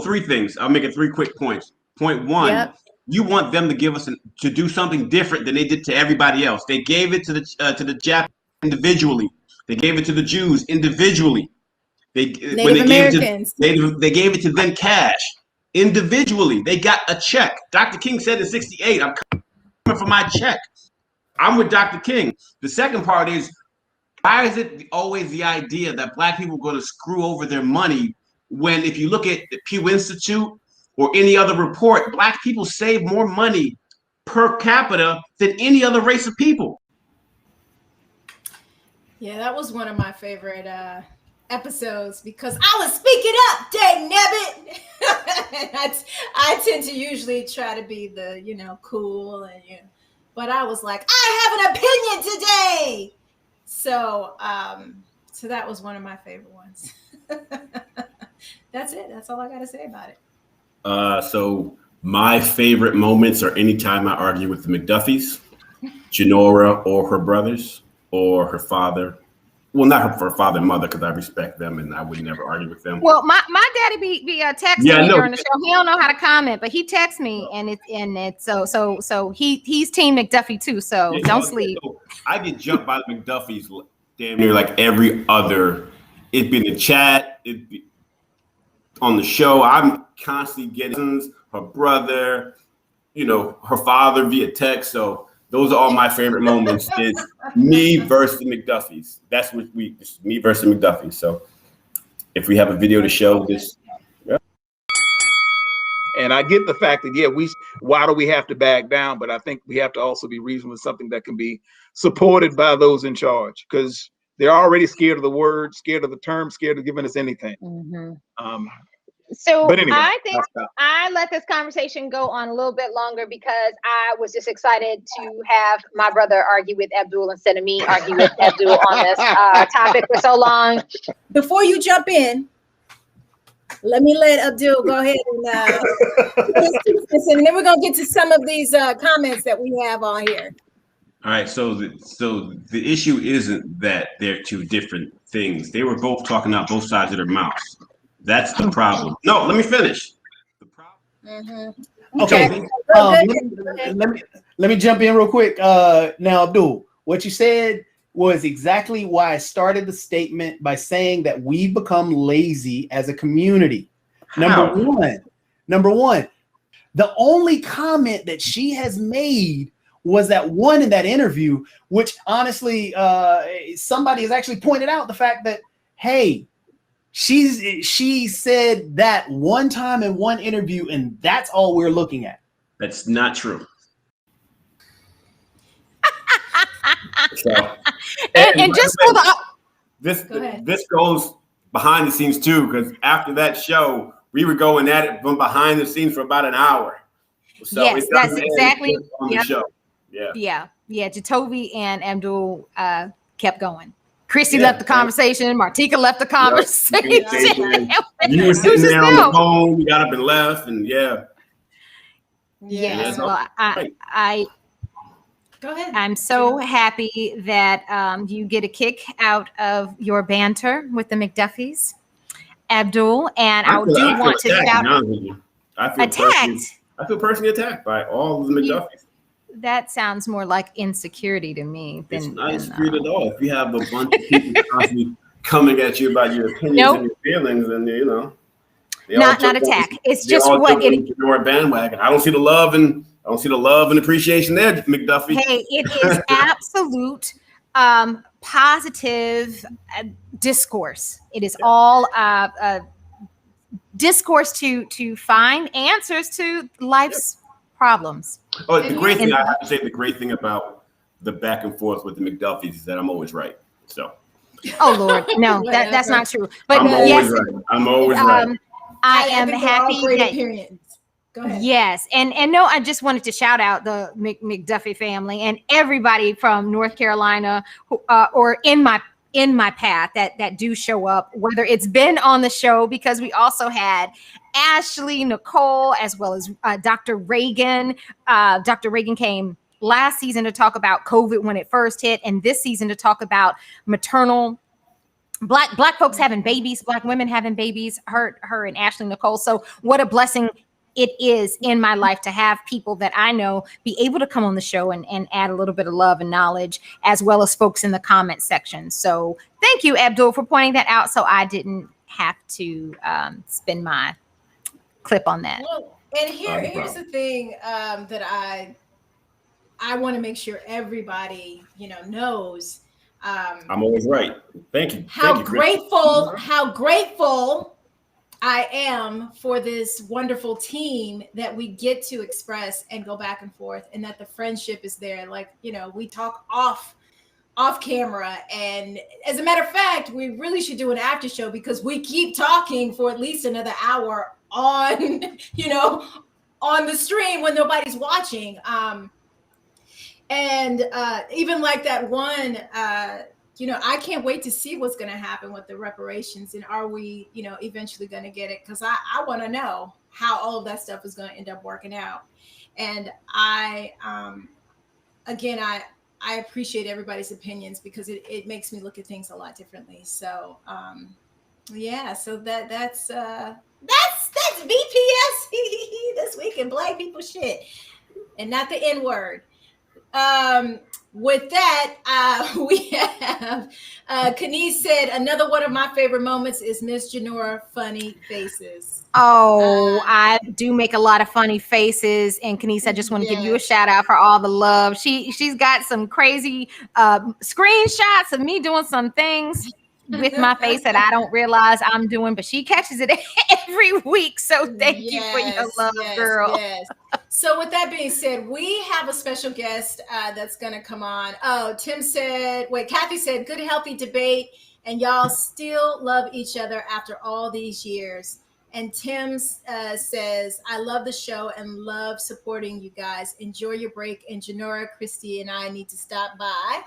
Three things. I'll make it 3 quick points. Point one, you want them to give us to do something different than they did to everybody else. They gave it to the Japanese individually. They gave it to the Jews individually. They gave it to them cash individually. They got a check. Dr. King said in '68, I'm coming for my check. I'm with Dr. King. The second part is, why is it always the idea that Black people are going to screw over their money when, if you look at the Pew Institute or any other report, Black people save more money per capita than any other race of people? Yeah, that was one of my favorite episodes because I was speaking up, dang nabbit. I tend to usually try to be the, cool and but I was like, I have an opinion today. So that was one of my favorite ones. That's it. That's all I got to say about it. So my favorite moments are anytime I argue with the McDuffies, Janora or her brothers, or her father. Well, not her father and mother, because I respect them and I would never argue with them. Well, my daddy be texting me during the show. He don't know how to comment, but he texts me, and it's so he's Team McDuffie too. So don't sleep. So I get jumped by the McDuffies damn near like every other. It'd be in the chat, it'd be on the show. I'm constantly getting her brother, her father via text. So those are all my favorite moments. Is me versus the McDuffies. That's what it's me versus the McDuffies. So if we have a video to show this, And I get the fact that, why do we have to back down? But I think we have to also be reasonable with something that can be supported by those in charge, because they're already scared of the word, scared of the term, scared of giving us anything. So But anyway, I think I let this conversation go on a little bit longer because I was just excited to have my brother argue with Abdul instead of me argue with Abdul on this topic for so long. Before you jump in, let me let Abdul go ahead and and then we're gonna get to some of these comments that we have on here. All right, so the issue isn't that they're two different things. They were both talking out both sides of their mouths. That's the problem. No, let me finish. The problem. Okay. Let me jump in real quick. Now, Abdul, what you said was exactly why I started the statement by saying that we've become lazy as a community. How? Number one, the only comment that she has made was that one in that interview, which honestly, somebody has actually pointed out the fact that, hey, she said that one time in one interview, and that's all we're looking at. That's not true. So, and just for the this goes behind the scenes too, because after that show, we were going at it from behind the scenes for about an hour. So yes, that's exactly on the show. Yeah. Jatovi and Abdul kept going. Christy left the conversation. Martika left the conversation. You were sitting there on the phone. You got up and left, and Yes. Well, I go ahead. I'm so happy that you get a kick out of your banter with the McDuffies, Abdul, and I do want to shout. I feel personally attacked by all of the McDuffies. That sounds more like insecurity to me. It's not insecurity at all. If you have a bunch of people constantly coming at you about your opinions and your feelings, then not attack. It's just what it is. Your bandwagon. I don't see the love and appreciation there, McDuffie. Hey, it is absolute positive discourse. It is all discourse to find answers to life's problems. Oh, the great thing I have to say, the great thing about the back and forth with the McDuffies is that I'm always right. So. Oh Lord, no, that's not true. But I'm always right. I am happy that. Go ahead. Yes, and no, I just wanted to shout out the McDuffie family and everybody from North Carolina who, or in my path that do show up, whether it's been on the show, because we also had Ashley, Nicole, as well as Dr. Reagan. Dr. Reagan came last season to talk about COVID when it first hit, and this season to talk about maternal black folks having babies, black women having babies, her and Ashley Nicole. So what a blessing it is in my life to have people that I know be able to come on the show and add a little bit of love and knowledge, as well as folks in the comment section. So thank you, Abdul, for pointing that out, so I didn't have to spend my clip on that. Well, and here's the thing that I want to make sure everybody knows. I'm always right. Thank you. How grateful I am for this wonderful team that we get to express and go back and forth, and that the friendship is there. Like, we talk off camera, and as a matter of fact, we really should do an after show because we keep talking for at least another hour on, on the stream when nobody's watching. And even like that one, I can't wait to see what's going to happen with the reparations, and are we, eventually going to get it? Because I want to know how all of that stuff is going to end up working out. And I appreciate everybody's opinions because it makes me look at things a lot differently. So, so that's BPS this week in Black people shit, and not the N word. With that, we have Kenise said another one of my favorite moments is Miss Janora funny faces. Oh, I do make a lot of funny faces, and Kenise, I just want to give you a shout out for all the love. She's got some crazy screenshots of me doing some things. with my face that I don't realize I'm doing, but she catches it every week. So thank you for your love, girl. Yes. So with that being said, we have a special guest that's going to come on. Oh, Kathy said, good, healthy debate. And y'all still love each other after all these years. And Tim says, I love the show and love supporting you guys. Enjoy your break. And Janora, Christy, and I need to stop by.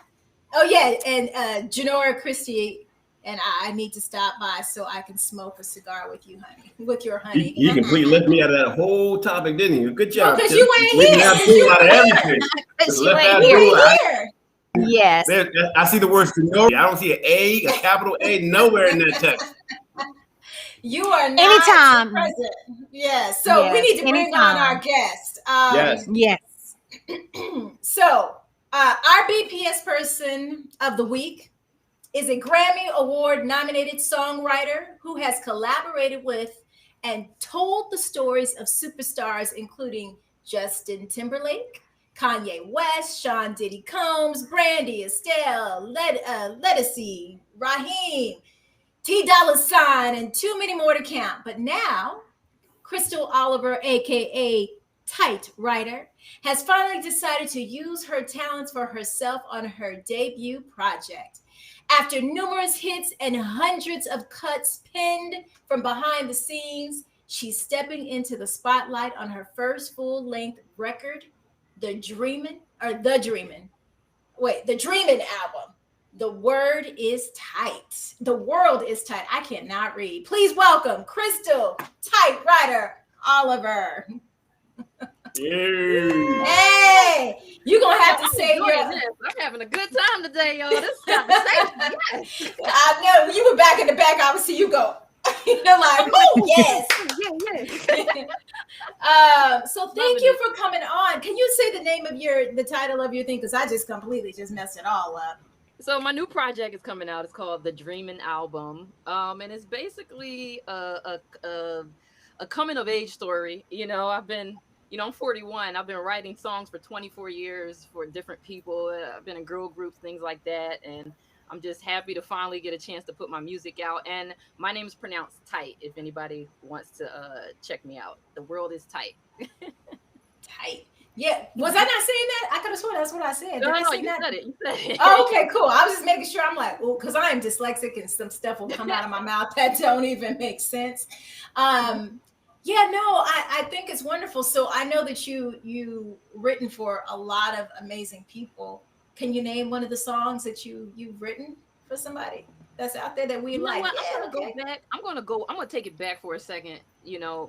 Oh, yeah. And Janora, Christy, and I need to stop by so I can smoke a cigar with you, honey. With your honey. You completely left me out of that whole topic, didn't you? Good job. Because you ain't here. Out of everything. You ain't here. Yes. I see the word Sonora. I don't see an A, a capital A, nowhere in that text. You are not anytime present. Yes. So we need to bring on our guest. Yes. So our BPS person of the week is a Grammy Award nominated songwriter who has collaborated with and told the stories of superstars, including Justin Timberlake, Kanye West, Sean Diddy Combs, Brandy, Estelle, Ledisi, Raheem, T Dolla $ign, and too many more to count. But now, Crystal Oliver, aka Tight Writer, has finally decided to use her talents for herself on her debut project. After numerous hits and hundreds of cuts penned from behind the scenes, she's stepping into the spotlight on her first full-length record, The Dreamin' album. The Word is Tight. The World is Tight. I cannot read. Please welcome Crystal Tight Writer Oliver. Hey, you're gonna have to say I'm having a good time today, y'all. This conversation, yes. I know you were back in the back. I would see you go. You're like, oh yes. So thank you for coming on. Can you say the name of the title of your thing? Because I just completely messed it all up. So my new project is coming out. It's called The Dreamin' Album. And it's basically a coming of age story. I'm 41. I've been writing songs for 24 years for different people. I've been in girl groups, things like that. And I'm just happy to finally get a chance to put my music out. And my name is pronounced Tight, if anybody wants to check me out. The World is Tight. Tight. Yeah. Was I not saying that? I could have sworn that's what I said. No, you said it. Oh, okay, cool. I was just making sure. I'm like, oh, because I am dyslexic and some stuff will come out of my mouth that don't even make sense. I think it's wonderful. So I know that you written for a lot of amazing people. Can you name one of the songs that you've written for somebody that's out there that we like? I'm gonna take it back for a second,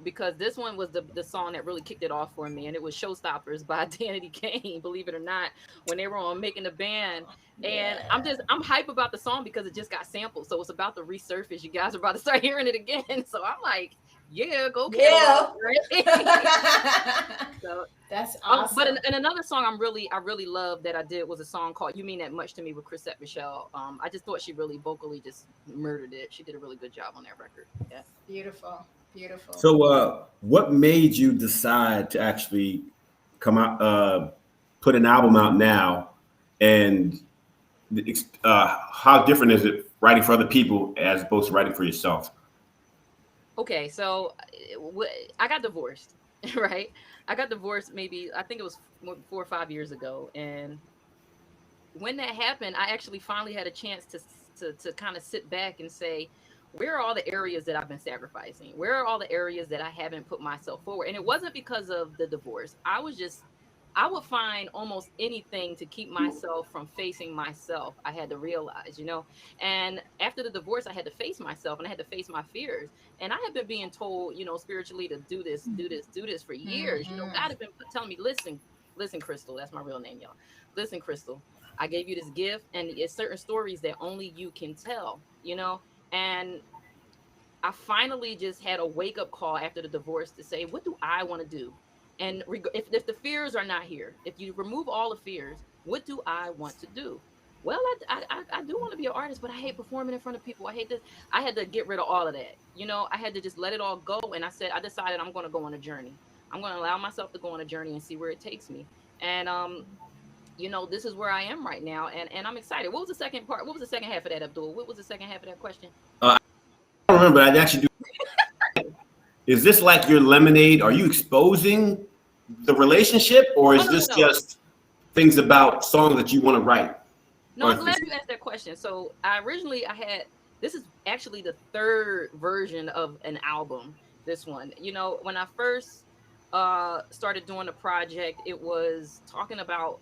because this one was the song that really kicked it off for me, and it was Showstoppers by Danity Kane, believe it or not, when they were on Making the Band. And I'm hype about the song because it just got sampled. So it's about to resurface. You guys are about to start hearing it again. So I'm like, yeah, go catalog, right? So that's awesome. But in another song I really love that I did was a song called You Mean That Much to Me with Chrisette Michele. I just thought she really vocally just murdered it. She did a really good job on that record. Yeah. Beautiful. So what made you decide to actually come out, put an album out now, and how different is it writing for other people as opposed to writing for yourself? Okay, so I got divorced, right? I got divorced maybe, I think it was 4 or 5 years ago. And when that happened, I actually finally had a chance to kind of sit back and say, where are all the areas that I've been sacrificing? Where are all the areas that I haven't put myself forward? And it wasn't because of the divorce. I would find almost anything to keep myself from facing myself. I had to realize, and after the divorce, I had to face myself and I had to face my fears. And I had been being told, spiritually to do this for years. God had been telling me, listen, Crystal, that's my real name, y'all. Listen, Crystal, I gave you this gift and it's certain stories that only you can tell, and I finally just had a wake up call after the divorce to say, what do I want to do? And if the fears are not here, if you remove all the fears, what do I want to do? Well, I do want to be an artist, but I hate performing in front of people. I hate this. I had to get rid of all of that. I had to just let it all go. And I decided I'm going to go on a journey. I'm going to allow myself to go on a journey and see where it takes me. And, you know, this is where I am right now, and I'm excited. What was the second part? What was the second half of that, Abdul? What was the second half of that question? I don't remember. I actually do. Is this like your lemonade? Are you exposing the relationship, or is this just things about songs that you want to write? No, I'm glad you asked that question. So this is actually the third version of an album. This one, you know, when I first started doing the project, it was talking about,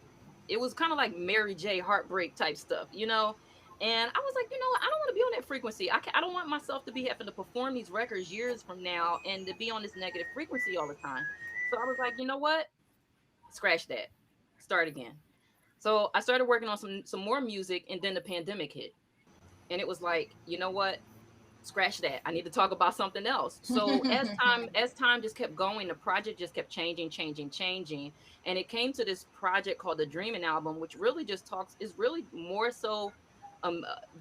it was kind of like Mary J. heartbreak type stuff, you know. And I was like, you know, I don't want to be on that frequency. I don't want myself to be having to perform these records years from now and to be on this negative frequency all the time. So I was like, you know what? Scratch that. Start again. So I started working on some more music, and then the pandemic hit. And it was like, you know what? Scratch that. I need to talk about something else. So as time just kept going, the project just kept changing. And it came to this project called the Dreaming Album, which really just is really more so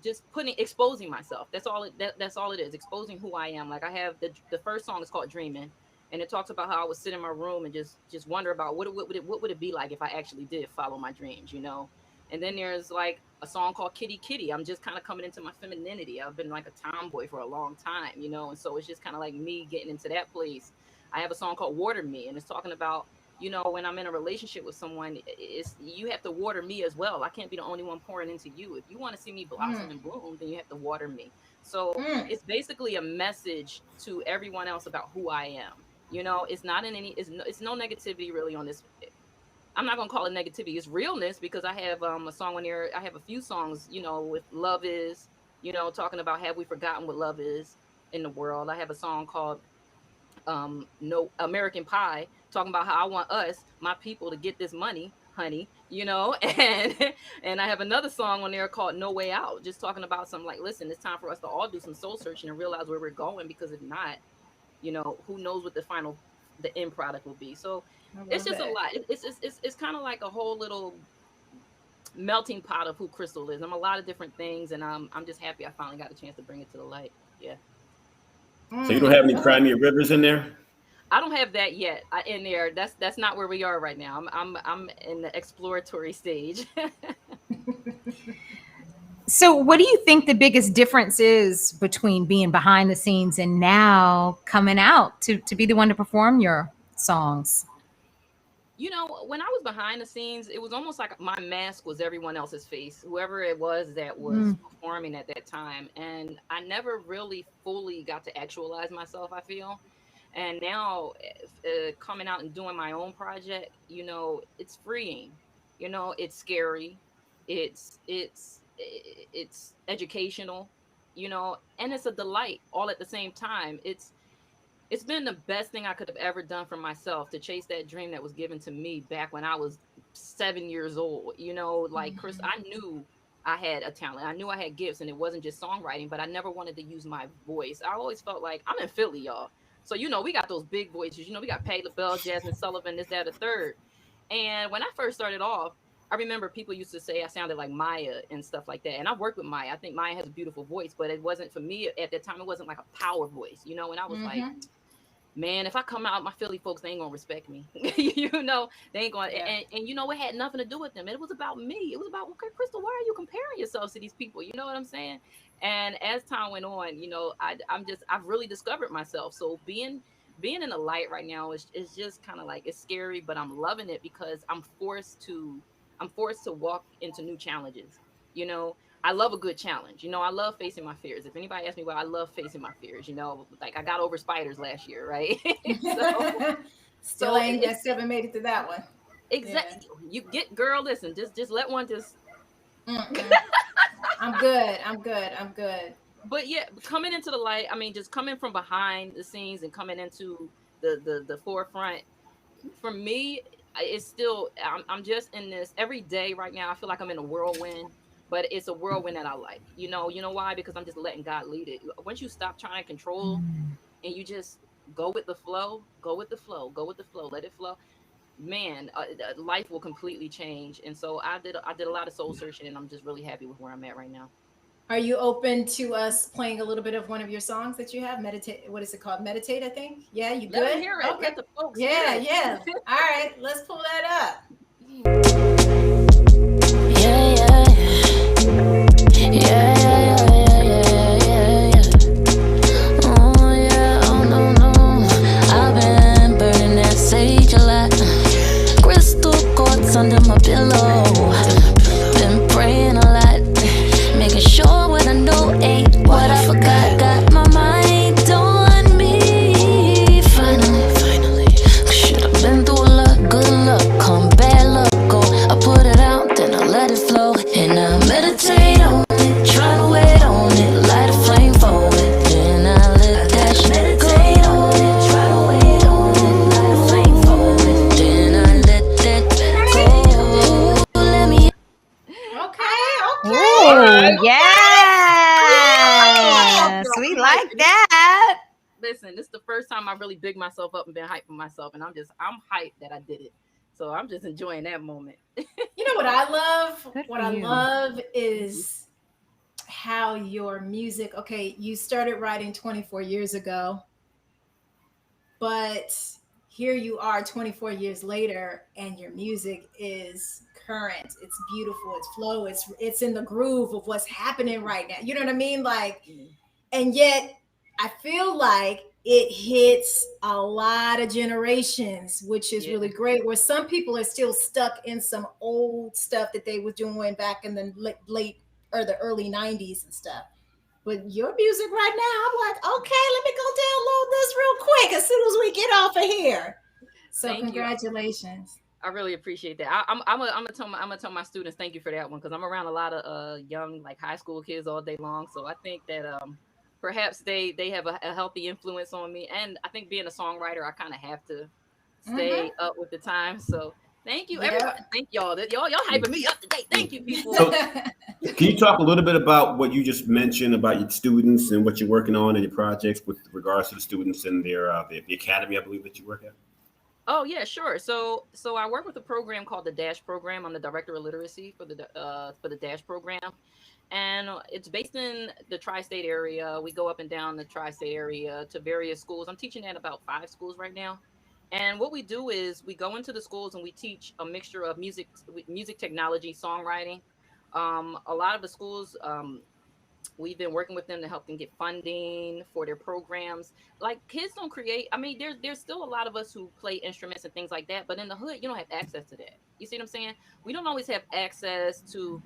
just exposing myself. That's all it is, exposing who I am. Like I have the first song is called Dreaming, and it talks about how I would sit in my room and just wonder about what would it be like if I actually did follow my dreams, you know. And then there's like a song called Kitty Kitty. I'm just kind of coming into my femininity. I've been like a tomboy for a long time, you know, and so it's just kind of like me getting into that place. I have a song called Water Me, and it's talking about, you know, when I'm in a relationship with someone, you have to water me as well. I can't be the only one pouring into you. If you want to see me blossom and bloom, then you have to water me. So it's basically a message to everyone else about who I am. You know, it's not in any, it's no negativity really on this. I'm not gonna call it negativity. It's realness, because I have a song on there. I have a few songs, you know, with Love Is, you know, talking about have we forgotten what love is in the world. I have a song called No American Pie, talking about how I want us, my people, to get this money, honey, you know. And I have another song on there called No Way Out, just talking about some like, listen, it's time for us to all do some soul searching and realize where we're going, because if not, you know, who knows what the end product will be. So it's just a lot. It's kind of like a whole little melting pot of who Crystal is. I'm a lot of different things, and I'm just happy I finally got a chance to bring it to the light. Yeah. So you don't have any Cry Me a Rivers in there? I don't have that yet in there. That's not where we are right now. I'm in the exploratory stage. So what do you think the biggest difference is between being behind the scenes and now coming out to be the one to perform your songs? You know, when I was behind the scenes, it was almost like my mask was everyone else's face, whoever it was that was performing at that time. And I never really fully got to actualize myself, I feel. And now coming out and doing my own project, you know, it's freeing. You know, it's scary. It's educational, you know, and it's a delight all at the same time. It's been the best thing I could have ever done for myself, to chase that dream that was given to me back when I was 7 years old. You know, like Chris, I knew I had a talent. I knew I had gifts, and it wasn't just songwriting, but I never wanted to use my voice. I always felt like, I'm in Philly, y'all. So, you know, we got those big voices. You know, we got Patti LaBelle, Jasmine Sullivan, this, that, the third. And when I first started off, I remember people used to say I sounded like Maya and stuff like that. And I worked with Maya. I think Maya has a beautiful voice, but it wasn't, for me at that time, it wasn't like a power voice, you know? And I was like, man, if I come out, my Philly folks, they ain't gonna respect me. You know, they ain't gonna, and you know, it had nothing to do with them. It was about me. It was about, okay, Crystal, why are you comparing yourself to these people? You know what I'm saying? And as time went on, you know, I've really discovered myself. So being in the light right now is just kind of like, it's scary, but I'm loving it, because I'm forced to walk into new challenges. You know, I love a good challenge. You know, I love facing my fears. If anybody asks me why, I love facing my fears. You know, like I got over spiders last year, right? Still haven't made it to that one. Exactly. Yeah. You get, girl, listen, just let one just. I'm good. But yeah, coming into the light, I mean, just coming from behind the scenes and coming into the forefront, for me, it's still, I'm just in this every day right now. I feel like I'm in a whirlwind, but it's a whirlwind that I like. You know why? Because I'm just letting God lead it. Once you stop trying to control and you just go with the flow, let it flow, man, life will completely change. And so I did a lot of soul searching, and I'm just really happy with where I'm at right now. Are you open to us playing a little bit of one of your songs that you have? Meditate. What is it called? Meditate, I think. Yeah, you good? Let me hear it. Okay. Let the folks yeah, hear it. yeah. All right, let's pull that up. go. And I meditate on it, try to wait on it, light a flame for it. Then I let that shit go. Meditate on it, try to wait on it, light a flame for it. Then I let that go. Let me. Oh, yes. We like that. Listen, this is the first time I really big myself up and been hyped for myself, and I'm hyped that I did it. So I'm just enjoying that moment. You know what I love? Good What for I you. love is how your music, okay, you started writing 24 years ago, but here you are 24 years later and your music is current. It's beautiful, it's flow, it's in the groove of what's happening right now. You know what I mean? Like, and yet I feel like it hits a lot of generations, which is really great, where some people are still stuck in some old stuff that they were doing back in the late or the early 90s and stuff. But your music right now, I'm like, okay, let me go download this real quick as soon as we get off of here. So Thank you. congratulations. I really appreciate that. I'm gonna tell my students thank you for that one, because I'm around a lot of young, like, high school kids all day long. So I think that perhaps they have a healthy influence on me, and I think being a songwriter, I kind of have to stay up with the times. So thank you, everybody. Thank y'all. Y'all hyping me up today. Thank you, people. So, can you talk a little bit about what you just mentioned about your students and what you're working on in your projects with regards to the students and their the academy, I believe, that you work at? Oh yeah, sure. So I work with a program called the Dash program. I'm the director of literacy for the Dash program, and it's based in the tri-state area. We go up and down the tri-state area to various schools. I'm teaching at about 5 schools right now. And what we do is we go into the schools and we teach a mixture of music technology, songwriting. A lot of the schools, we've been working with them to help them get funding for their programs. Like, kids don't create. I mean, there's still a lot of us who play instruments and things like that, but in the hood, you don't have access to that. You see what I'm saying? We don't always have access to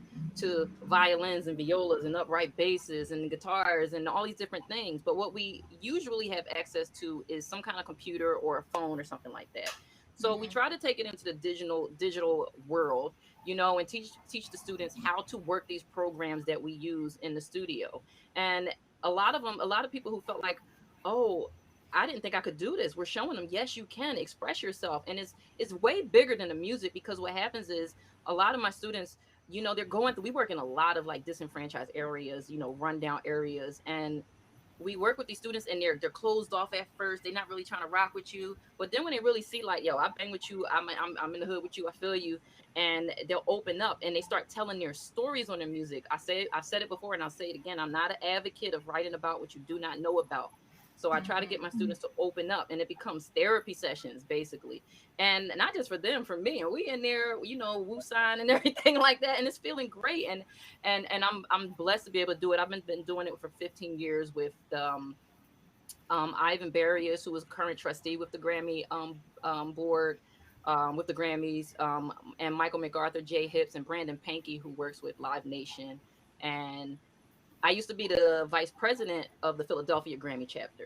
violins and violas and upright basses and guitars and all these different things. But what we usually have access to is some kind of computer or a phone or something like that. So we try to take it into the digital world, and teach the students how to work these programs that we use in the studio. And a lot of people who felt like, oh, I didn't think I could do this, we're showing them, yes, you can express yourself. And it's way bigger than the music, because what happens is a lot of my students, they're going through, we work in a lot of, like, disenfranchised areas, rundown areas, and we work with these students, and they're closed off at first. They're not really trying to rock with you, but then when they really see, like, yo, I bang with you, I'm in the hood with you, I feel you, and they'll open up and they start telling their stories on their music. I've said it before, and I'll say it again. I'm not an advocate of writing about what you do not know about. So I try to get my students to open up, and it becomes therapy sessions, basically. And not just for them, for me. And we in there, woo sign and everything like that. And it's feeling great. And I'm blessed to be able to do it. I've been doing it for 15 years with Ivan Barrios, who is current trustee with the Grammy board, with the Grammys, and Michael MacArthur, Jay Hips, and Brandon Pankey, who works with Live Nation. And I used to be the vice president of the Philadelphia Grammy chapter.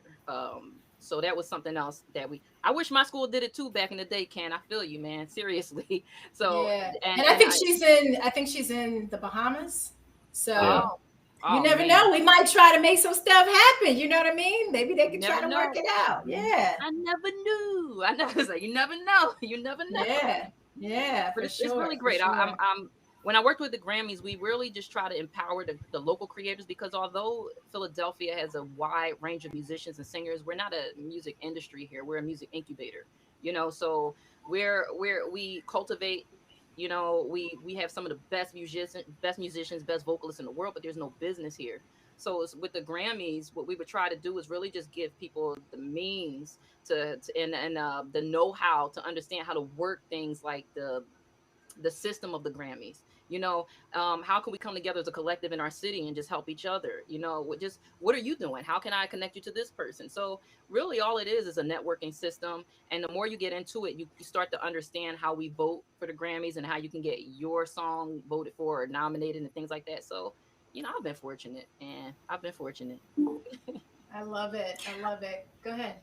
So that was something else that I wish my school did it too back in the day, Ken. I feel you, man. Seriously. So, yeah. And I think she's in the Bahamas. So you never know. We might try to make some stuff happen. You know what I mean? Maybe they can try to work it out. Yeah. I never knew. I never was like, you never know. You never know. Yeah. Yeah. But it's really great. Sure. I'm when I worked with the Grammys, we really just try to empower the local creators, because although Philadelphia has a wide range of musicians and singers, we're not a music industry here. We're a music incubator, so we cultivate, we have some of the best musicians, best vocalists in the world, but there's no business here. So with the Grammys, what we would try to do is really just give people the means and the know-how to understand how to work things like the system of the Grammys. How can we come together as a collective in our city and just help each other? What are you doing? How can I connect you to this person? So really all it is a networking system. And the more you get into it, you start to understand how we vote for the Grammys and how you can get your song voted for or nominated and things like that. So, I've been fortunate. I love it. Go ahead.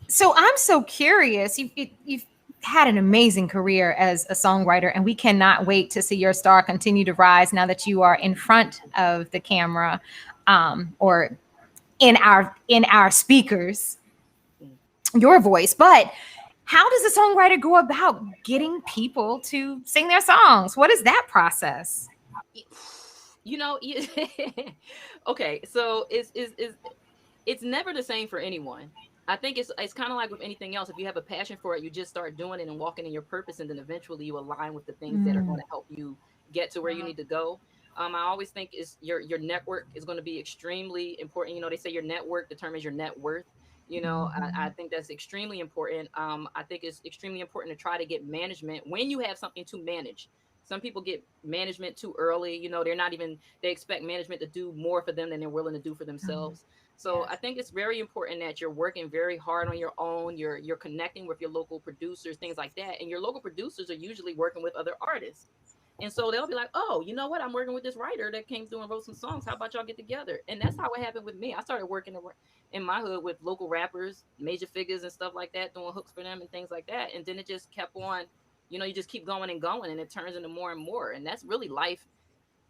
So I'm so curious. You had an amazing career as a songwriter, and we cannot wait to see your star continue to rise now that you are in front of the camera, or in our speakers, your voice. But how does a songwriter go about getting people to sing their songs? What is that process? You know, okay, so it's never the same for anyone. I think it's kind of like with anything else. If you have a passion for it, you just start doing it and walking in your purpose, and then eventually you align with the things that are going to help you get to where you need to go. I always think is your network is going to be extremely important. You know, they say your network determines your net worth. You know, I think that's extremely important. I think it's extremely important to try to get management when you have something to manage. Some people get management too early. You know, they expect management to do more for them than they're willing to do for themselves. So I think it's very important that you're working very hard on your own. You're connecting with your local producers, things like that. And your local producers are usually working with other artists. And so they'll be like, oh, you know what? I'm working with this writer that came through and wrote some songs. How about y'all get together? And that's how it happened with me. I started working in my hood with local rappers, major figures and stuff like that, doing hooks for them and things like that. And then it just kept on, you know, you just keep going and it turns into more and more. And that's really life,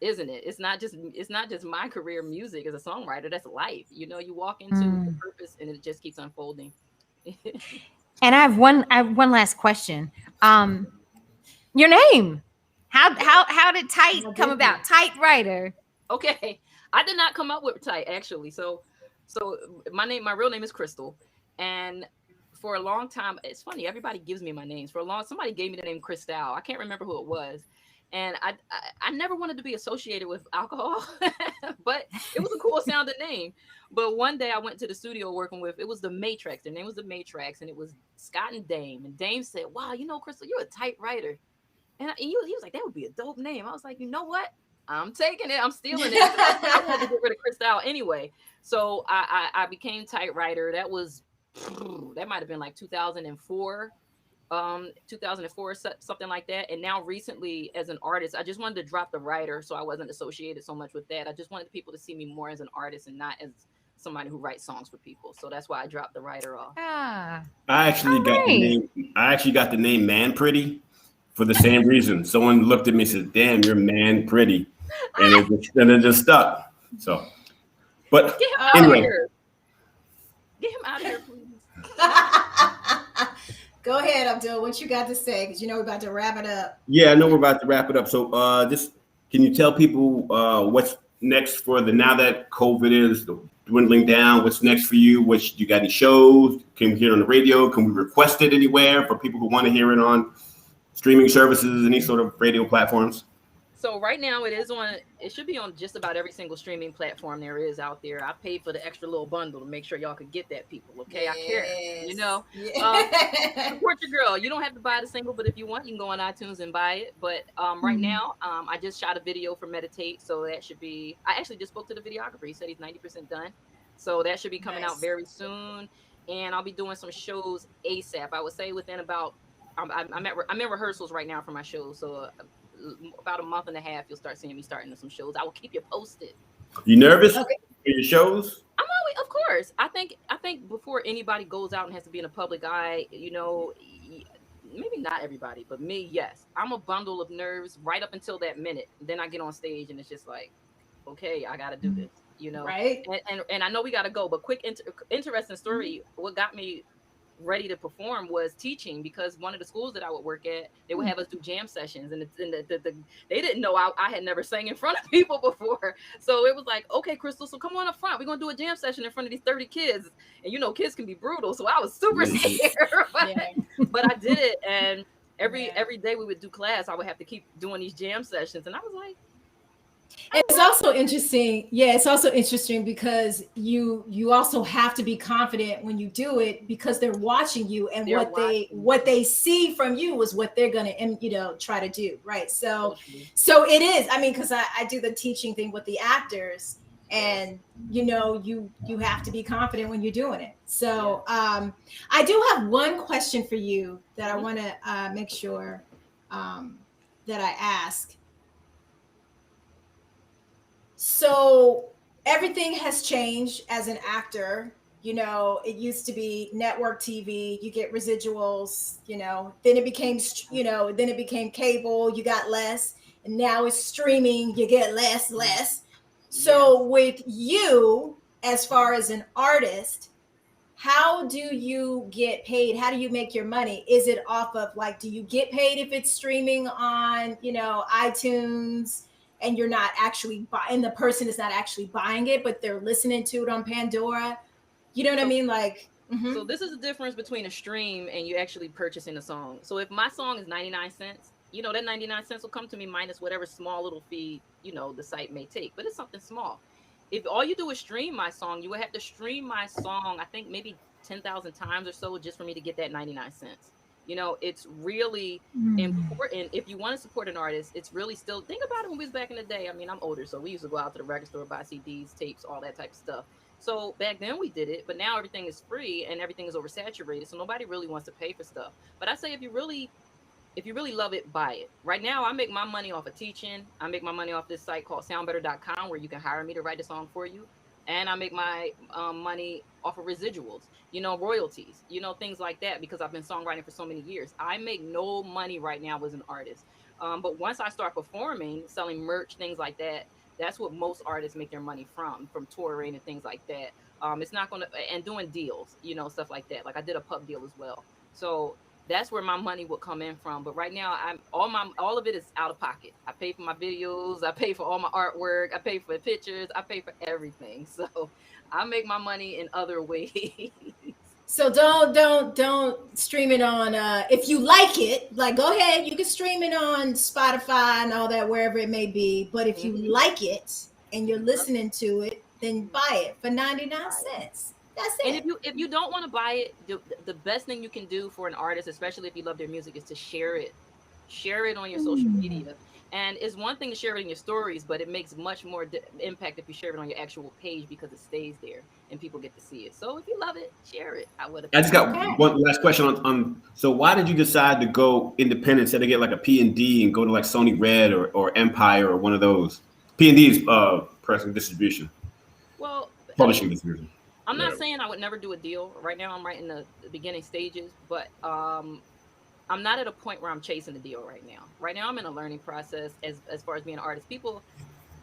isn't it? It's not just my career, music as a songwriter. That's life. You know, you walk into the purpose and it just keeps unfolding. And I have one last question. Your name. How did Tight come about? Tight Writer. Okay. I did not come up with Tight, actually. So my real name is Crystal. And for a long time, it's funny, everybody gives me my names. Somebody gave me the name Cristal. I can't remember who it was. And I never wanted to be associated with alcohol, but it was a cool sounding name. But one day I went to the studio working with, it was the Matrix. Their name was the Matrix, and it was Scott and Dame. And Dame said, wow, you know, Crystal, you're a tight writer. And he was like, that would be a dope name. I was like, you know what? I'm taking it. I'm stealing it. I had to get rid of Cristal anyway. So I became Tight Writer. That might have been like 2004. 2004, something like that. And now recently as an artist, I just wanted to drop the writer, so I wasn't associated so much with that. I just wanted people to see me more as an artist and not as somebody who writes songs for people. So that's why I dropped the writer off. I actually got the name Man Pretty for the same reason. Someone looked at me and said, damn, you're man pretty. And it just stuck. So, but Get him out anyway. of here. Get him out of here, please. Go ahead, Abdul. What you got to say? Because you know we're about to wrap it up. Yeah, I know we're about to wrap it up. So just can you tell people what's next for now that COVID is dwindling down? What's next for you? You got any shows? Can we hear it on the radio? Can we request it anywhere for people who want to hear it on streaming services, any sort of radio platforms? So right now it should be on just about every single streaming platform there is out there. I paid for the extra little bundle to make sure y'all could get that, people. Okay, yes. I care. You know, support your girl. You don't have to buy the single, but if you want, you can go on iTunes and buy it. But right now, I just shot a video for Meditate, so that should be. I actually just spoke to the videographer. He said he's 90% done, so that should be coming out very soon. And I'll be doing some shows ASAP. I would say within about. I'm in rehearsals right now for my shows, so. About a month and a half, you'll start seeing me starting to some shows. I will keep you posted. You nervous for your shows? I'm always, of course. I think before anybody goes out and has to be in a public eye, you know, maybe not everybody, but me, yes. I'm a bundle of nerves right up until that minute. Then I get on stage and it's just like, okay, I got to do this, you know. Right. And I know we got to go, but quick, interesting story. What got me ready to perform was teaching, because one of the schools that I would work at, they would have us do jam sessions, and they didn't know I had never sang in front of people before. So it was like, okay, Crystal, so come on up front. We're going to do a jam session in front of these 30 kids. And you know, kids can be brutal. So I was super scared, but I did it. And every day we would do class, I would have to keep doing these jam sessions. And I was like, it's also interesting. Yeah, it's also interesting because you also have to be confident when you do it, because they're watching you, and what they see from you is what they're gonna try to do, right? So it is. I mean, because I do the teaching thing with the actors, and you have to be confident when you're doing it. So I do have one question for you that I want to make sure that I ask. So everything has changed as an actor You know, it used to be network TV, you get residuals, you know, then it became, you know, then it became cable, you got less, and now it's streaming, you get less. So with you, as far as an artist, how do you get paid? How do you make your money? Is it off of like, do you get paid if it's streaming on, you know, iTunes and you're not actually buying, the person is not actually buying it, but they're listening to it on Pandora? You know what I mean? Like, so this is the difference between a stream and you actually purchasing a song. So if my song is 99 cents, you know, that 99 cents will come to me minus whatever small little fee, you know, the site may take, but it's something small. If all you do is stream my song, you would have to stream my song, I think maybe 10,000 times or so just for me to get that 99 cents. You know, it's really important. If you want to support an artist, it's really still, think about it when we was back in the day. I mean, I'm older, so we used to go out to the record store, buy CDs, tapes, all that type of stuff. So back then we did it, but now everything is free and everything is oversaturated. So nobody really wants to pay for stuff. But I say if you really love it, buy it. Right now, I make my money off of teaching. I make my money off this site called soundbetter.com where you can hire me to write a song for you. And I make my money off of residuals, you know, royalties, you know, things like that, because I've been songwriting for so many years. I make no money right now as an artist. But once I start performing, selling merch, things like that, that's what most artists make their money from touring and things like that. It's not going to, and doing deals, you know, stuff like that. Like I did a pub deal as well. So that's where my money would come in from. But right now, all of it is out of pocket. I pay for my videos, I pay for all my artwork, I pay for pictures, I pay for everything. So I make my money in other ways. So don't stream it on if you like it, like go ahead, you can stream it on Spotify and all that, wherever it may be. But if you like it and you're listening to it, then buy it for 99 cents. That's it. And if you don't want to buy it, the best thing you can do for an artist, especially if you love their music, is to share it. Share it on your social media. And it's one thing to share it in your stories, but it makes much more impact if you share it on your actual page because it stays there and people get to see it. So if you love it, share it. I just got one last question on. So why did you decide to go independent instead of get like a P&D and go to like Sony Red or Empire or one of those? P&D is pressing distribution. Well, publishing distribution. I'm not saying I would never do a deal. Right now, I'm right in the beginning stages, but I'm not at a point where I'm chasing a deal right now. Right now, I'm in a learning process as far as being an artist.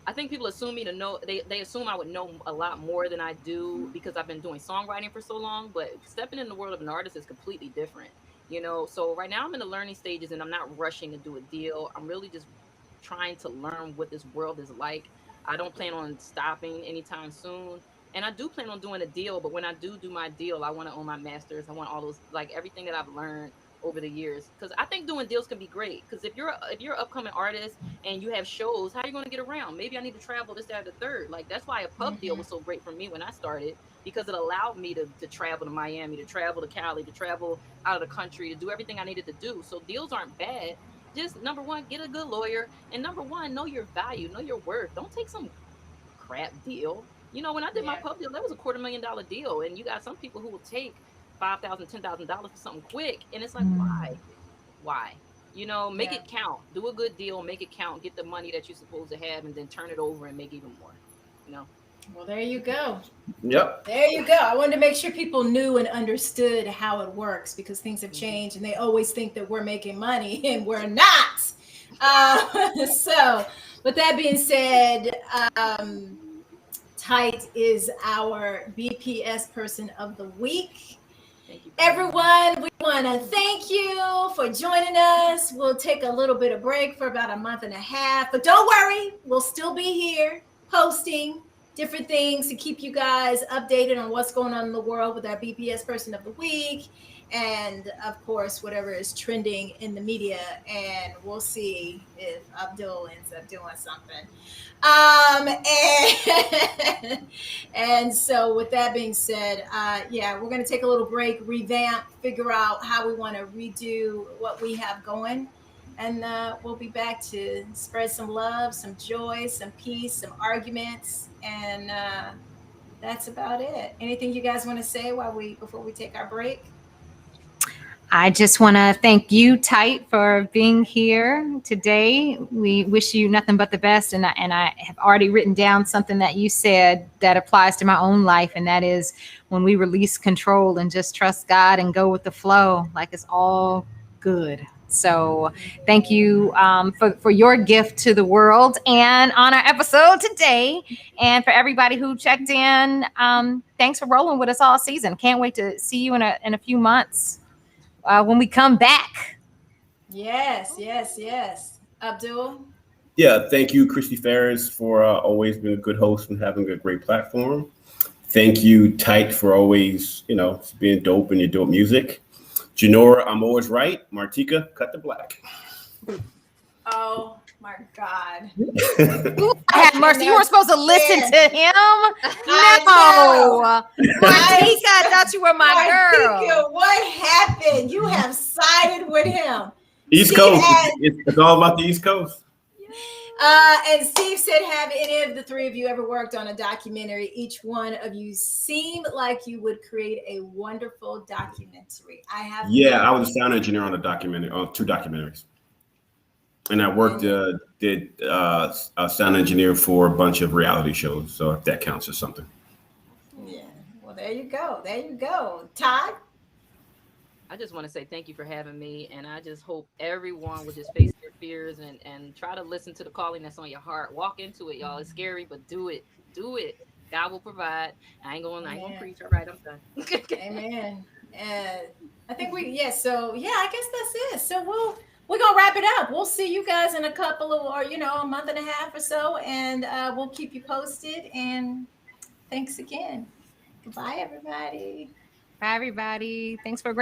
I think people assume me to know, they assume I would know a lot more than I do because I've been doing songwriting for so long, but stepping in the world of an artist is completely different, you know? So right now I'm in the learning stages and I'm not rushing to do a deal. I'm really just trying to learn what this world is like. I don't plan on stopping anytime soon. And I do plan on doing a deal, but when I do my deal, I want to own my masters. I want all those, like everything that I've learned over the years, because I think doing deals can be great. Because if you're an upcoming artist and you have shows, how are you going to get around? Maybe I need to travel this, that, or the third. Like that's why a pub deal was so great for me when I started, because it allowed me to travel to Miami, to travel to Cali, to travel out of the country, to do everything I needed to do. So deals aren't bad. Just number one, get a good lawyer, and number one, know your value, know your worth. Don't take some crap deal. You know, when I did my pub deal, that was a $250,000 deal, and you got some people who will take $5,000, $10,000 for something quick, and it's like, why? You know, make it count. Do a good deal, make it count. Get the money that you're supposed to have, and then turn it over and make even more. You know. Well, there you go. Yep. There you go. I wanted to make sure people knew and understood how it works, because things have changed, and they always think that we're making money, and we're not. So, with that being said, Tight is our BPS person of the week. Everyone, we want to thank you for joining us. We'll take a little bit of break for about a month and a half, but don't worry, we'll still be here posting different things to keep you guys updated on what's going on in the world with our BPS person of the week, and of course whatever is trending in the media, and we'll see if Abdul ends up doing something. And so with that being said, we're going to take a little break, revamp, figure out how we want to redo what we have going, and we'll be back to spread some love, some joy, some peace, some arguments, and that's about it. Anything you guys want to say before we take our break? I just want to thank you, Tight, for being here today. We wish you nothing but the best. And I have already written down something that you said that applies to my own life. And that is when we release control and just trust God and go with the flow, like it's all good. So thank you for your gift to the world and on our episode today. And for everybody who checked in, thanks for rolling with us all season. Can't wait to see you in a few months. When we come back. Yes. Abdul? Yeah, thank you, Christy Ferris, for always being a good host and having a great platform. Thank you, Tight, for always, being dope in your dope music. Janora, I'm always right. Martika, cut the black. Oh my God. Have mercy. You were supposed to listen to him. No. Martika, I thought you were my girl. What happened? You have sided with him. East Coast. It's all about the East Coast. And Steve said, have any of the three of you ever worked on a documentary? Each one of you seemed like you would create a wonderful documentary. I have. Yeah, I was a sound engineer on on 2 documentaries. And I worked, did a sound engineer for a bunch of reality shows. So if that counts as something. Yeah. Well, there you go. Todd? I just want to say thank you for having me. And I just hope everyone will just face their fears and try to listen to the calling that's on your heart. Walk into it, y'all. It's scary, but do it. Do it. God will provide. I ain't gonna preach. All right, I'm done. Amen. And I think I guess that's it. So we're gonna wrap it up. We'll see you guys in a couple of, or a month and a half or so, and we'll keep you posted. And thanks again. Goodbye, everybody. Bye, everybody. Thanks for a great